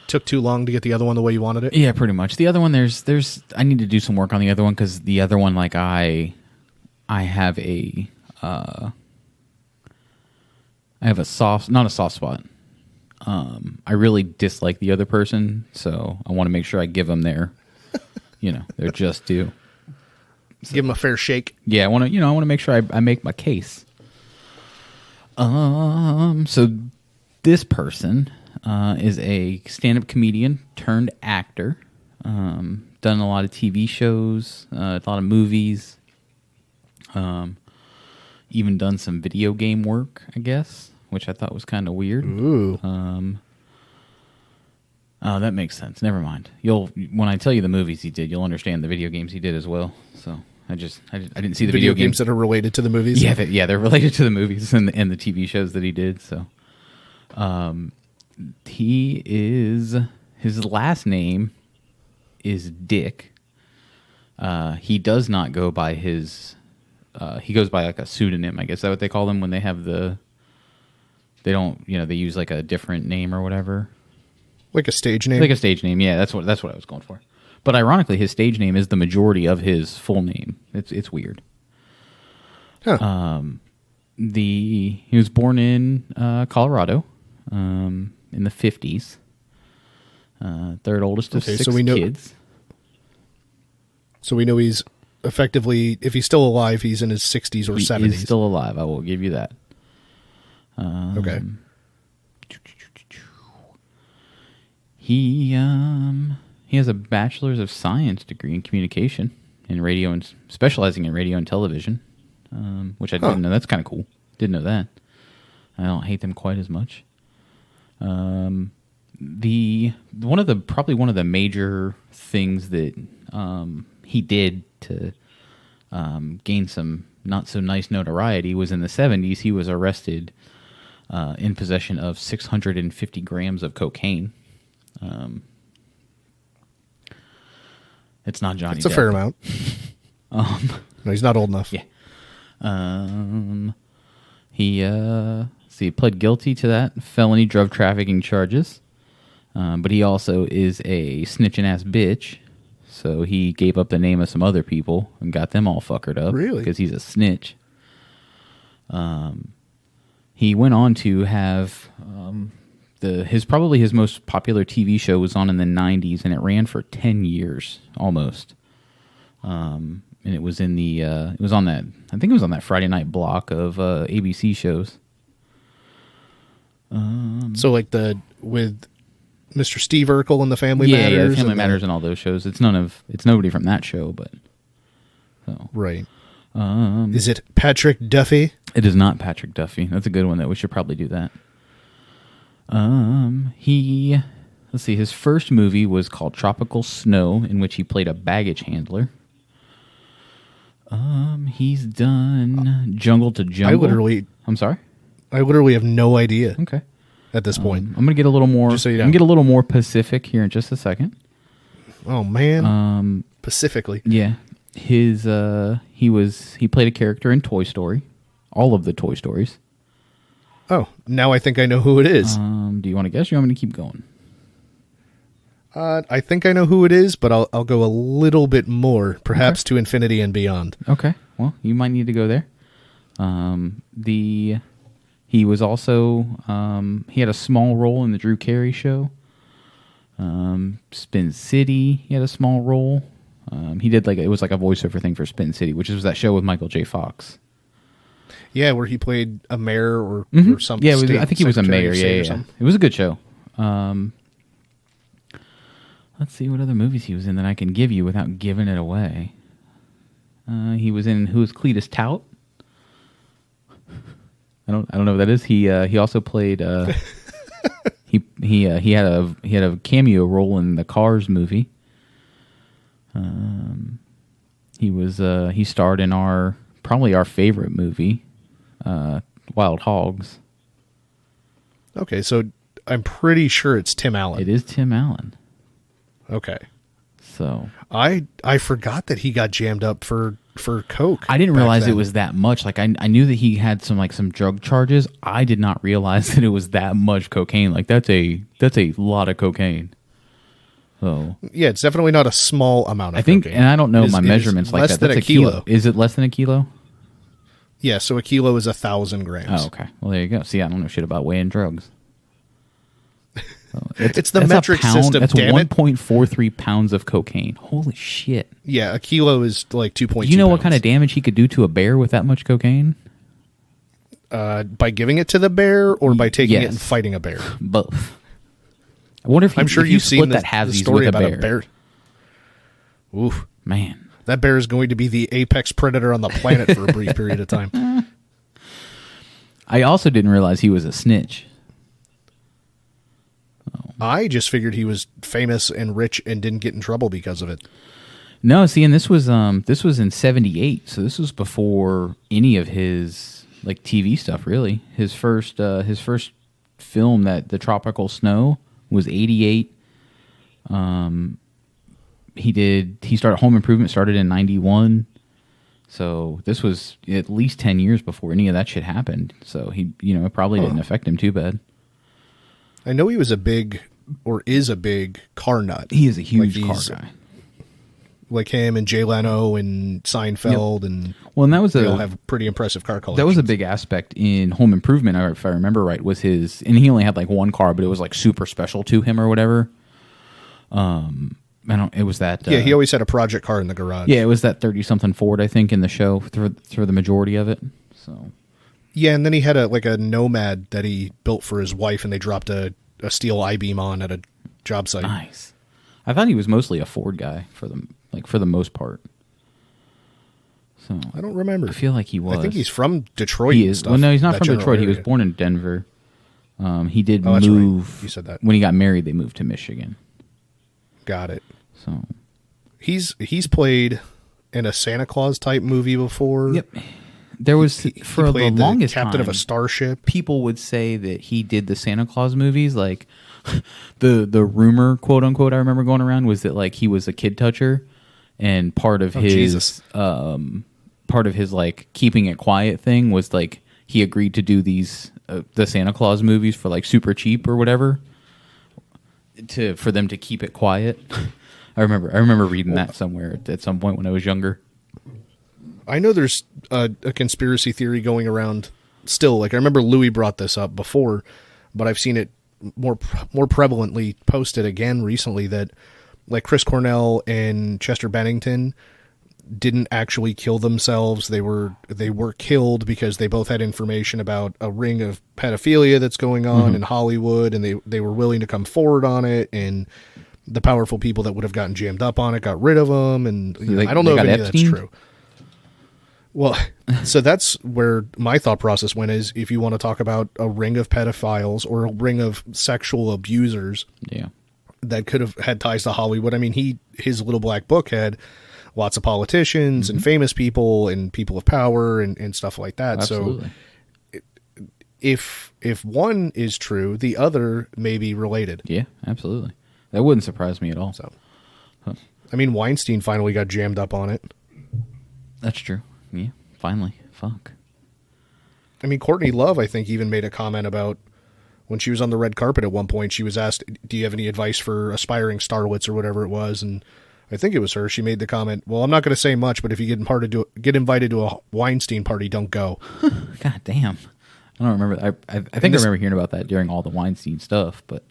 Took too long to get the other one the way you wanted it? Yeah, pretty much. The other one, there's I need to do some work on the other one because the other one, like I have a not a soft spot. I really dislike the other person, so I want to make sure I give them their, their just due. So, give them a fair shake. Yeah, I want to make sure I make my case. So this person is a stand-up comedian turned actor. Done a lot of TV shows, a lot of movies. Even done some video game work, I guess, which I thought was kind of weird. Ooh. Oh, that makes sense. Never mind. When I tell you the movies he did, you'll understand the video games he did as well. So I didn't see the video games that are related to the movies. Yeah, they're related to the movies and the TV shows that he did. So, his last name is Dick. He does not go by his. He goes by like a pseudonym. I guess is that what they call them when they have the. They don't, they use like a different name or whatever. Like a stage name? Like a stage name, yeah. That's what I was going for. But ironically, his stage name is the majority of his full name. It's weird. Huh. He was born in Colorado in the 50s. Third oldest of six kids. So we know he's effectively, if he's still alive, he's in his 60s or 70s. He's still alive. I will give you that. Okay. He has a bachelor's of science degree in communication in radio and specializing in radio and television, which I didn't know. That's kind of cool. Didn't know that. I don't hate them quite as much. Probably one of the major things that he did to gain some not so nice notoriety was in the 70s. He was arrested in possession of 650 grams of cocaine. It's not Johnny Depp. It's a fair amount. No, he's not old enough. Yeah. He pled guilty to that felony drug trafficking charges. But he also is a snitching ass bitch. So he gave up the name of some other people and got them all fuckered up. Really? Because he's a snitch. He went on to have his most popular TV show was on in the 90s, and it ran for 10 years almost. And it was on that Friday night block of ABC shows. So like with Mr. Steve Urkel and the Family Matters. Yeah, Family Matters and all those shows. It's nobody from that show, but so. Right. Is it Patrick Duffy? It is not Patrick Duffy. That's a good one. That we should probably do that. Let's see. His first movie was called Tropical Snow, in which he played a baggage handler. He's done Jungle to Jungle. I'm sorry. I literally have no idea. Okay. At this point, I'm gonna get a little more. Just so you know. I'm gonna get a little more Pacific here in just a second. Oh man. Pacifically. Yeah. He played a character in Toy Story, all of the Toy Stories. Oh, now I think I know who it is. Do you want to guess? Or you want me to keep going? I think I know who it is, but I'll go a little bit more, perhaps to infinity and beyond. Okay. Well, you might need to go there. He was also he had a small role in the Drew Carey Show. Spin City, he had a small role. He did it was like a voiceover thing for Spin City, which was that show with Michael J. Fox. Yeah, where he played a mayor or something. Yeah, I think he was a mayor. Yeah. It was a good show. Let's see what other movies he was in that I can give you without giving it away. He was in Who's Cletus Tout? I don't know what that is. He also played He had a cameo role in the Cars movie. He starred in probably our favorite movie, Wild Hogs. Okay, so I'm pretty sure it's Tim Allen. It is Tim Allen. Okay. So I forgot that he got jammed up for coke. I didn't realize it was that much. Like I knew that he had some drug charges. I did not realize that it was that much cocaine. Like that's a lot of cocaine. So yeah, it's definitely not a small amount of cocaine. cocaine. And I don't know my measurements like that. That's a kilo. Is it less than a kilo? Yeah, so a kilo is 1,000 grams. Oh, okay. Well, there you go. See, I don't know shit about weighing drugs. So it's the metric system. That's 1.43 pounds of cocaine. Holy shit! Yeah, a kilo is like 2.2. You know what kind of damage he could do to a bear with that much cocaine? By giving it to the bear, or by taking it and fighting a bear. Both. I wonder if I'm sure you've seen the story with about a bear. Oof, man. That bear is going to be the apex predator on the planet for a brief period of time. I also didn't realize he was a snitch. I just figured he was famous and rich and didn't get in trouble because of it. No, see, and this was in '78, so this was before any of his like TV stuff. Really, his first film, that The Tropical Snow, was '88. He started Home Improvement, started in '91. So this was at least 10 years before any of that shit happened. So it probably didn't affect him too bad. I know he was is a big car nut. He is a huge car guy. Like him and Jay Leno and Seinfeld. Yep. And that was they all have pretty impressive car collections. That was a big aspect in Home Improvement, if I remember right, was and he only had like one car, but it was like super special to him or whatever. It was that. Yeah, he always had a project car in the garage. Yeah, it was that 30-something Ford, I think, in the show for the majority of it. So. Yeah, and then he had a Nomad that he built for his wife, and they dropped a steel I-beam on at a job site. Nice. I thought he was mostly a Ford guy for the most part. So I don't remember. I feel like he was. I think he's from Detroit. He is. Stuff, well, no, he's not from Detroit. Area. He was born in Denver. He did move. That's right. You said that. When he got married, they moved to Michigan. Got it. So he's played in a Santa Claus type movie before. Yep. There was for the longest captain time, of a starship. People would say that he did the Santa Claus movies. Like the rumor, quote unquote, I remember going around was that like he was a kid toucher, and part of his like keeping it quiet thing was like he agreed to do these the Santa Claus movies for like super cheap or whatever for them to keep it quiet. I remember reading that somewhere at some point when I was younger. I know there's a conspiracy theory going around still. Like I remember Louis brought this up before, but I've seen it more prevalently posted again recently that like Chris Cornell and Chester Bennington didn't actually kill themselves. They were killed because they both had information about a ring of pedophilia that's going on in Hollywood, and they were willing to come forward on it, and the powerful people that would have gotten jammed up on it got rid of them, and I don't know if any of that's true. Well, so that's where my thought process went is if you want to talk about a ring of pedophiles or a ring of sexual abusers that could have had ties to Hollywood. I mean, his Little Black Book had lots of politicians and famous people and people of power and stuff like that. Absolutely. So if one is true, the other may be related. Yeah, absolutely. That wouldn't surprise me at all. So, I mean, Weinstein finally got jammed up on it. That's true. Yeah, finally. Fuck. I mean, Courtney Love, I think, even made a comment about when she was on the red carpet at one point, she was asked, do you have any advice for aspiring starlets or whatever it was? And I think it was her. She made the comment, well, I'm not going to say much, but if you get invited to a Weinstein party, don't go. God damn. I don't remember. I think I remember hearing about that during all the Weinstein stuff, but...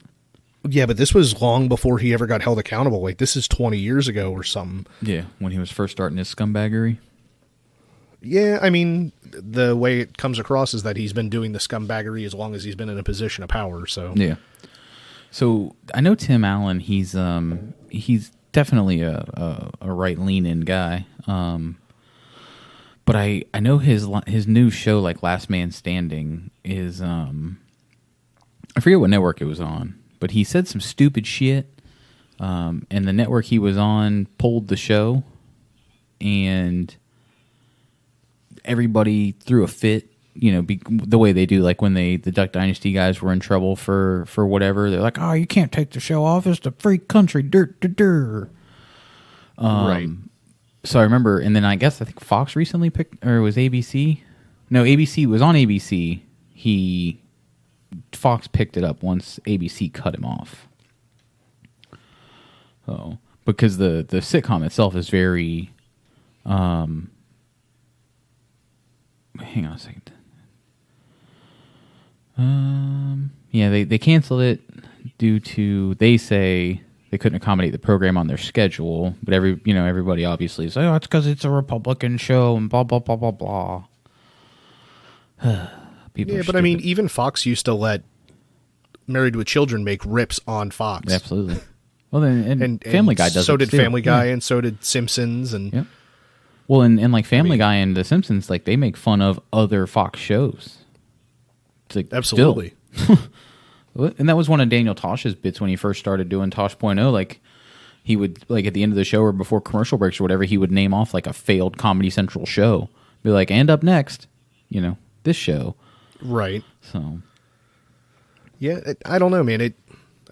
Yeah, but this was long before he ever got held accountable. Like, this is 20 years ago or something. Yeah, when he was first starting his scumbaggery. Yeah, I mean, the way it comes across is that he's been doing the scumbaggery as long as he's been in a position of power. So yeah. So I know Tim Allen. He's definitely a right-leaning guy. But I know his new show, like Last Man Standing, is I forget what network it was on. but he said some stupid shit, and the network he was on pulled the show, and everybody threw a fit. You know, the way they do, like when the Duck Dynasty guys were in trouble for whatever, they're like, "Oh, you can't take the show off. It's the free country." Right. So I remember, and then I think Fox recently picked, or it was ABC. No, ABC was on ABC. Fox picked it up once ABC cut him off. Oh, because the sitcom itself is very. Hang on a second. Yeah, they canceled it due to, they say they couldn't accommodate the program on their schedule, but everybody obviously is like, oh, it's because it's a Republican show and blah blah blah blah blah. Yeah, but I mean, even Fox used to let Married with Children make rips on Fox. Absolutely. Well, then and Family Guy does. So it did too. Family Guy, and so did Simpsons, and yep. Well, and like Family Guy and The Simpsons, like they make fun of other Fox shows. It's like, absolutely. And that was one of Daniel Tosh's bits when he first started doing Tosh.0. Like he would, like at the end of the show or before commercial breaks or whatever, he would name off like a failed Comedy Central show. Be like, and up next, this show. Right. So. Yeah, I don't know, man. I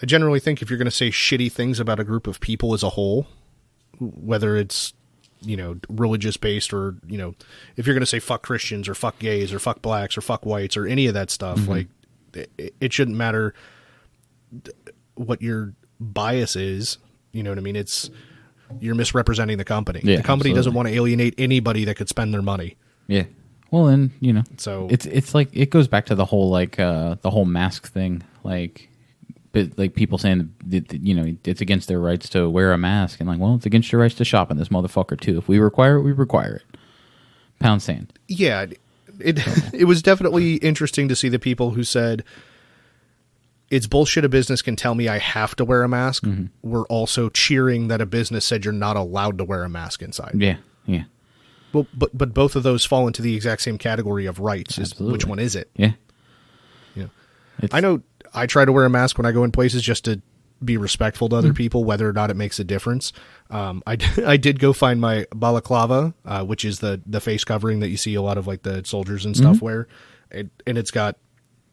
generally think if you're going to say shitty things about a group of people as a whole, whether it's, religious based or, if you're going to say fuck Christians or fuck gays or fuck blacks or fuck whites or any of that stuff, mm-hmm. like it shouldn't matter what your bias is. You know what I mean? You're misrepresenting the company. Yeah, the company absolutely. doesn't want to alienate anybody that could spend their money. Yeah. Well, and so it's like it goes back to the whole the whole mask thing, like people saying that, it's against their rights to wear a mask, and like, well, it's against your rights to shop in this motherfucker too. If we require it, we require it. Pound sand. Yeah, it was definitely interesting to see the people who said it's bullshit a business can tell me I have to wear a mask. Mm-hmm. We're also cheering that a business said you're not allowed to wear a mask inside. Yeah, yeah. Well, but both of those fall into the exact same category of rights. Which one is it? Yeah. Yeah. I know I try to wear a mask when I go in places just to be respectful to other people, whether or not it makes a difference. I did go find my balaclava, which is the face covering that you see a lot of like the soldiers and stuff wear. And it's got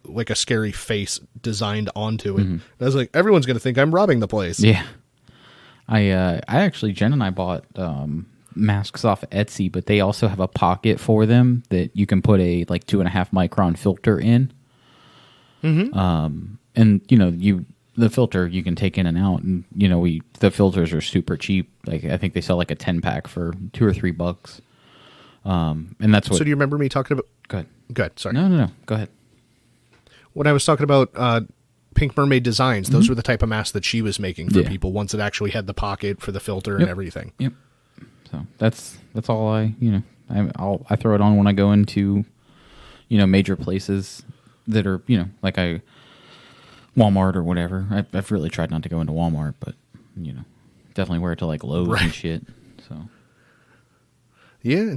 like a scary face designed onto it. And I was like, everyone's going to think I'm robbing the place. Yeah. I actually, Jen and I bought masks off Etsy, but they also have a pocket for them that you can put a like 2.5 micron filter in. And the filter you can take in and out, and the filters are super cheap. Like I think they sell like a 10-pack for $2 or $3. And that's what. So do you remember me talking about? Go ahead. Go ahead. Sorry. No. Go ahead. When I was talking about Pink Mermaid Designs, those were the type of masks that she was making for people once it actually had the pocket for the filter and everything. Yep. So that's all I throw it on when I go into major places that are like Walmart or whatever. I've really tried not to go into Walmart, but definitely wear it to like Lowe's and shit. So yeah,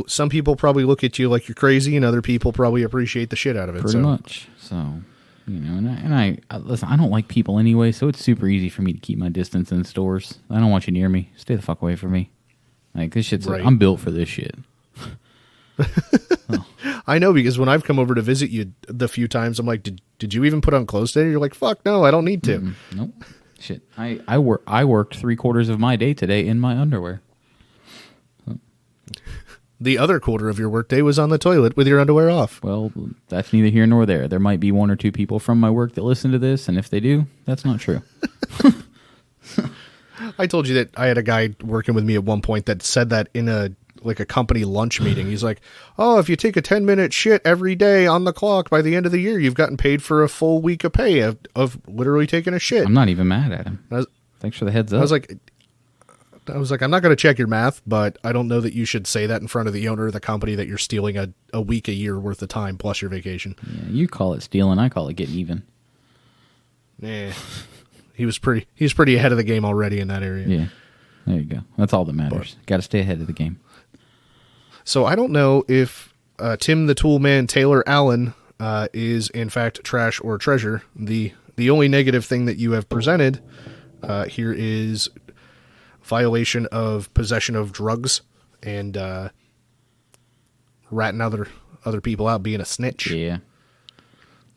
some people probably look at you like you're crazy, and other people probably appreciate the shit out of it. Pretty much. So and I listen. I don't like people anyway, so it's super easy for me to keep my distance in stores. I don't want you near me. Stay the fuck away from me. Like this shit's right. I'm built for this shit. I know, because when I've come over to visit you the few times, I'm like, did you even put on clothes today? You're like, fuck no, I don't need to. Nope. Shit. I worked 3/4 of my day today in my underwear. The other quarter of your workday was on the toilet with your underwear off. Well, that's neither here nor there. There might be 1 or 2 people from my work that listen to this, and if they do, that's not true. I told you that I had a guy working with me at one point that said that in a company lunch meeting. He's like, oh, if you take a 10-minute shit every day on the clock, by the end of the year, you've gotten paid for a full week of pay of literally taking a shit. I'm not even mad at him. Thanks for the heads up. I was like, I'm not going to check your math, but I don't know that you should say that in front of the owner of the company that you're stealing a week, a year worth of time plus your vacation. Yeah, you call it stealing. I call it getting even. Yeah. He was pretty ahead of the game already in that area. Yeah. There you go. That's all that matters. Got to stay ahead of the game. So I don't know if Tim the Tool Man Taylor Allen is in fact Trash or Treasure, the the only negative thing that you have presented here is violation of possession of drugs and ratting other people out, being a snitch. Yeah.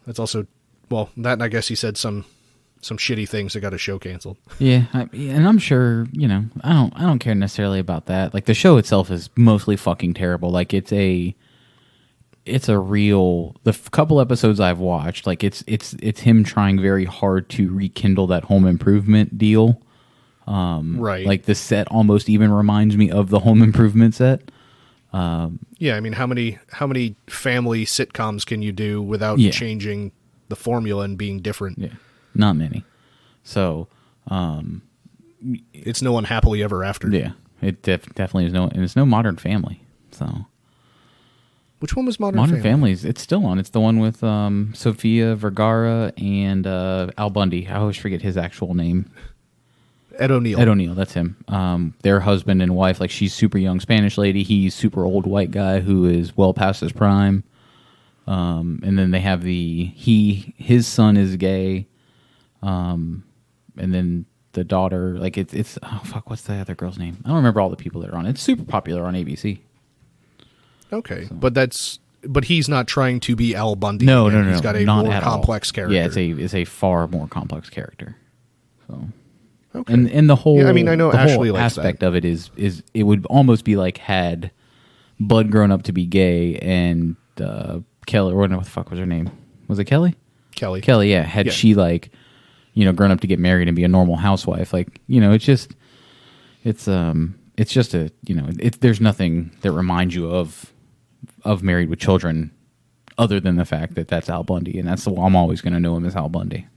That's also, well, that and I guess he said some shitty things that got his show canceled. Yeah, and I'm sure, I don't care necessarily about that. Like, the show itself is mostly fucking terrible. Like, it's a real, couple episodes I've watched, like it's him trying very hard to rekindle that home improvement deal. Right. Like, the set almost even reminds me of the home improvement set. Yeah, I mean, how many family sitcoms can you do without changing the formula and being different? Yeah, not many. So, it's no Unhappily Ever After. Yeah, it definitely is and it's no Modern Family. So, which one was Modern Families? It's still on. It's the one with Sofia Vergara and Al Bundy. I always forget his actual name. Ed O'Neill. Ed O'Neill, that's him. Their husband and wife, like, she's super young Spanish lady. He's super old white guy who is well past his prime. And then they have his son is gay. And then the daughter, like, it's oh fuck, what's the other girl's name? I don't remember all the people that are on it. It's super popular on ABC. Okay, so. But he's not trying to be Al Bundy. No. He's got a more complex character. Yeah, it's a far more complex character. So. Okay. And the whole, I know the Ashley whole likes aspect that. of it is it would almost be like had Bud grown up to be gay and Kelly, or what the fuck was her name? Was it Kelly? Kelly, yeah. Had she, like, grown up to get married and be a normal housewife, like, it's just a, there's nothing that reminds you of Married with Children other than the fact that that's Al Bundy, and that's I'm always going to know him as Al Bundy.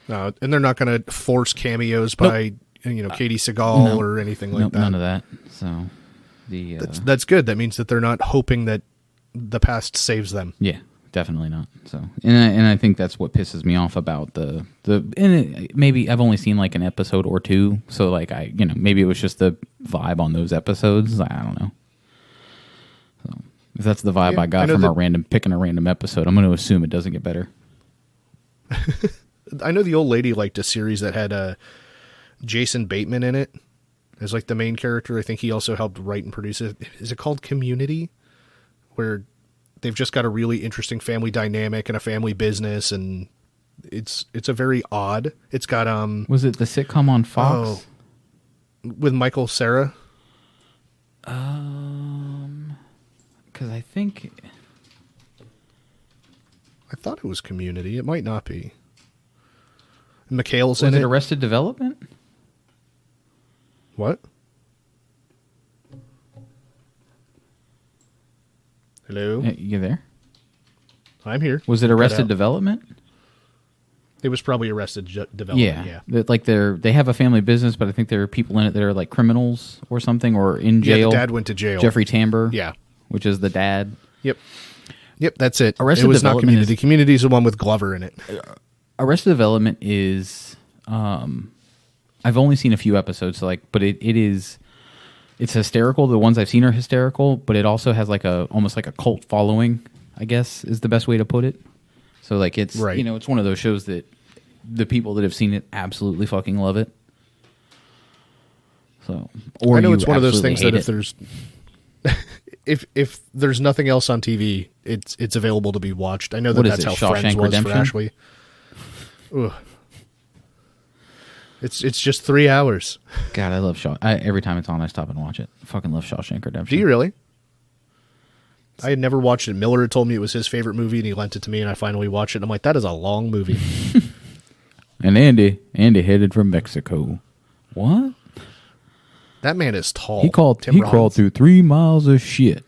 No, and they're not going to force cameos by Katie Seagal or anything like that. None of that. So that's good. That means that they're not hoping that the past saves them. Yeah, definitely not. So, and I think that's what pisses me off about maybe I've only seen like an episode or two, so like maybe it was just the vibe on those episodes. I don't know. So if that's the vibe I got from picking a random episode, I'm going to assume it doesn't get better. I know the old lady liked a series that had Jason Bateman in it as like the main character. I think he also helped write and produce it. Is it called Community? Where they've just got a really interesting family dynamic and a family business, and it's a very odd. It's got was it the sitcom on Fox? With Michael Cera? Because I thought it was Community. It might not be. McHale's in it. Was it Arrested Development? What? Hello? You there? I'm here. Was it Arrested Development? It was probably Arrested Development, yeah. Like they have a family business, but I think there are people in it that are like criminals or something, or in jail. Yeah, the dad went to jail. Jeffrey Tambor. Yeah. Which is the dad. Yep, that's it. Arrested it was Development not Community. Community's the one with Glover in it. Arrested Development is... I've only seen a few episodes, so but it's hysterical. The ones I've seen are hysterical, but it also has like almost like a cult following, I guess is the best way to put it. So like it's right. It's one of those shows that the people that have seen it absolutely fucking love it. So, or I know it's one of those things that it. if there's nothing else on TV, it's available to be watched. I know that's how Shawshank Friends was Redemption? for Ashley. Ugh. It's just 3 hours. God, I love every time it's on, I stop and watch it. I fucking love Shawshank Redemption. Do you really? I had never watched it. Miller had told me it was his favorite movie, and he lent it to me, and I finally watched it. And I'm like, that is a long movie. And Andy headed for Mexico. What? That man is tall. He crawled through 3 miles of shit.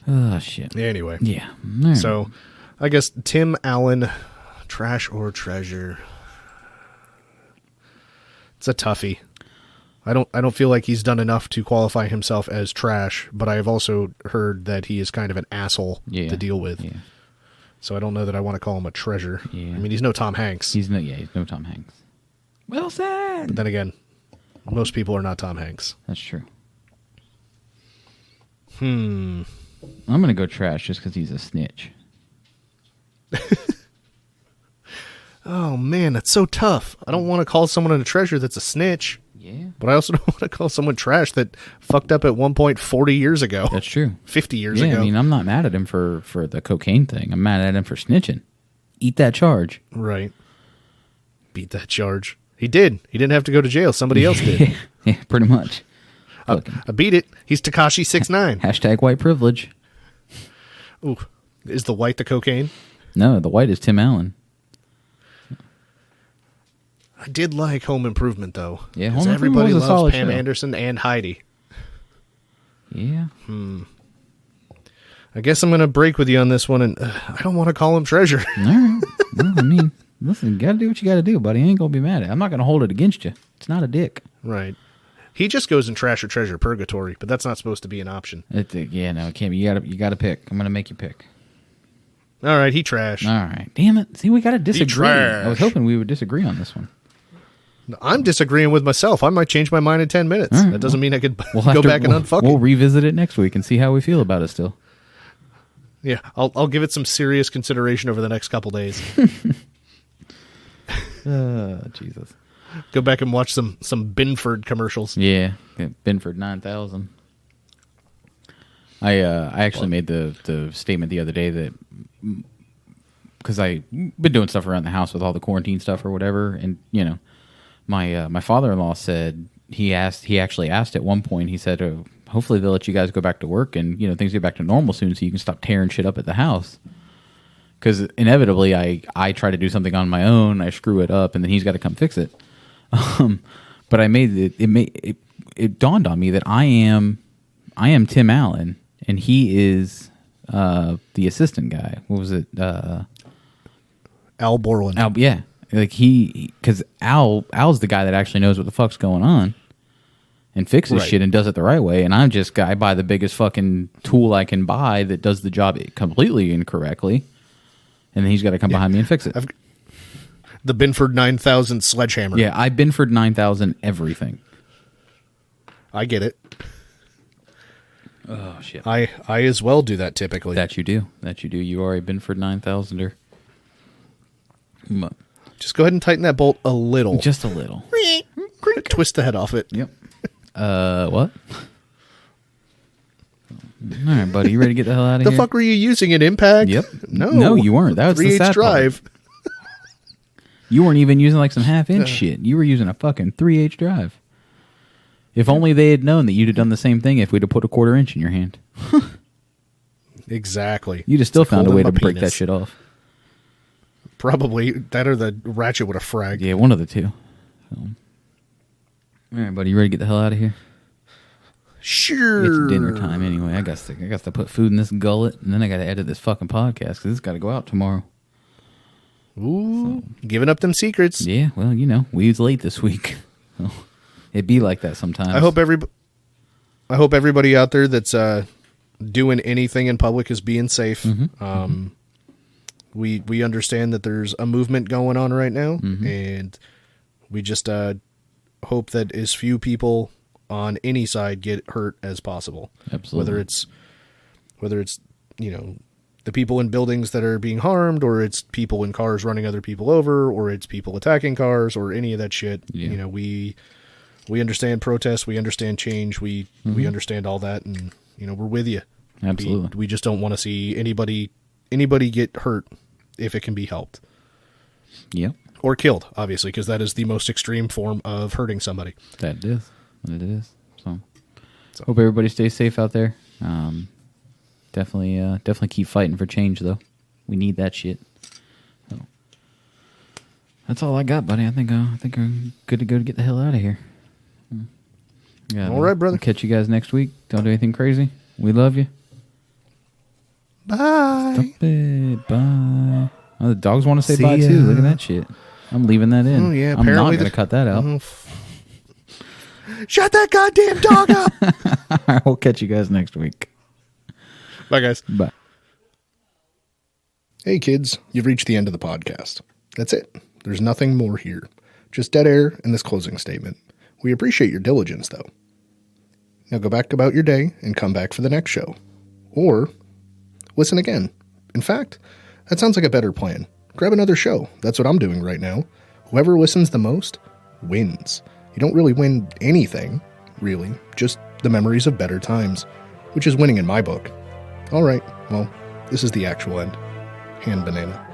Oh, shit. Anyway. Yeah. So, I guess Tim Allen, trash or treasure. It's a toughie. I don't feel like he's done enough to qualify himself as trash, but I have also heard that he is kind of an asshole to deal with. Yeah. So I don't know that I want to call him a treasure. Yeah. I mean, he's no Tom Hanks. He's no Tom Hanks. Well said. But then again, most people are not Tom Hanks. That's true. I'm going to go trash just because he's a snitch. Oh, man, that's so tough. I don't want to call someone a treasure that's a snitch. Yeah. But I also don't want to call someone trash that fucked up at one point 40 years ago. That's true. 50 years Yeah, ago. I mean, I'm not mad at him for the cocaine thing. I'm mad at him for snitching. Eat that charge. Right. Beat that charge. He did. He didn't have to go to jail. Somebody else did. Yeah, pretty much. I beat it. He's Tekashi 6ix9ine. Hashtag white privilege. Ooh. Is the white the cocaine? No, the white is Tim Allen. I did like Home Improvement, though. Yeah, because Home Improvement everybody was a loves solid Pam show. Anderson and Heidi. Yeah. I guess I'm going to break with you on this one, and I don't want to call him treasure. All right. Well, I mean, listen, you got to do what you got to do, buddy. I ain't going to be mad at it. I'm not going to hold it against you. It's not a dick. Right. He just goes in trash or treasure purgatory, but that's not supposed to be an option. Yeah, no, it can't be. You got to pick. I'm going to make you pick. All right, he trash. All right. Damn it. See, we got to disagree. trash. I was hoping we would disagree on this one. I'm disagreeing with myself. I might change my mind in 10 minutes. Right, that doesn't mean I could We'll go back and unfuck We'll it. revisit it next week and see how we feel about it still. Yeah, I'll give it some serious consideration over the next couple days. Jesus. Go back and watch some Binford commercials. Yeah, Binford 9000. I actually made the statement the other day that because I've been doing stuff around the house with all the quarantine stuff or whatever, and my father-in-law said he actually asked at one point. He said, hopefully they'll let you guys go back to work and things get back to normal soon, so you can stop tearing shit up at the house. Because inevitably I try to do something on my own, I screw it up, and then he's got to come fix it. But it dawned on me that I am Tim Allen, and he is the assistant guy. What was it? Al Borland. Al, yeah. Like because Al's the guy that actually knows what the fuck's going on and fixes Right. shit and does it the right way. And I'm just I buy the biggest fucking tool I can buy that does the job completely incorrectly. And then he's got to come behind me and fix it. The Binford 9000 sledgehammer. Yeah, I Binford 9000 everything. I get it. Oh, shit. I as well do that typically. That you do. You are a Binford 9000er. Just go ahead and tighten that bolt a little. Just a little. Twist the head off it. Yep. What? All right, buddy. You ready to get the hell out of The here? fuck were you using in Impact? Yep. No, you weren't. That was the 3/8 sad drive. part. You weren't even using like some half-inch shit. You were using a fucking 3/8 drive. If only they had known that you'd have done the same thing if we'd have put a 1/4 inch in your hand. Exactly. You'd have still It's found a way to holding my break that penis. shit off. Probably that or the ratchet would have fragged. Yeah, one of the two. So. All right, buddy. You ready to get the hell out of here? Sure. It's dinner time anyway. I got to put food in this gullet, and then I got to edit this fucking podcast because it's got to go out tomorrow. Ooh, giving up them secrets. Yeah, well, we was late this week. So, it'd be like that sometimes. I hope everybody out there that's doing anything in public is being safe. Mm-hmm. We understand that there's a movement going on right now, and we just hope that as few people on any side get hurt as possible. Absolutely. Whether it's the people in buildings that are being harmed, or it's people in cars running other people over, or it's people attacking cars, or any of that shit. Yeah. We understand protest, we understand change, we understand all that, and we're with you. Absolutely. We just don't want to see anybody get hurt if it can be helped. Yep. Or killed, obviously, because that is the most extreme form of hurting somebody. That it is. It is. So, hope everybody stays safe out there. Definitely keep fighting for change, though. We need that shit. So, that's all I got, buddy. I think we're good to go to get the hell out of here. Yeah. All right, brother. I'll catch you guys next week. Don't do anything crazy. We love you. Bye. Stop it. Bye. Oh, the dogs want to say See bye ya. too. Look at that shit. I'm leaving that in. Oh, yeah, I'm not apparently going to cut that out. Shut that goddamn dog up. All right, we'll catch you guys next week. Bye, guys. Bye. Hey, kids, you've reached the end of the podcast. That's it. There's nothing more here. Just dead air and this closing statement. We appreciate your diligence, though. Now go back about your day and come back for the next show. Or listen again. In fact, That sounds like a better plan. Grab another show. That's what I'm doing right now. Whoever listens the most wins. You don't really win anything, really, just the memories of better times, which is winning in my book. All right, well, this is the actual end. Hand banana.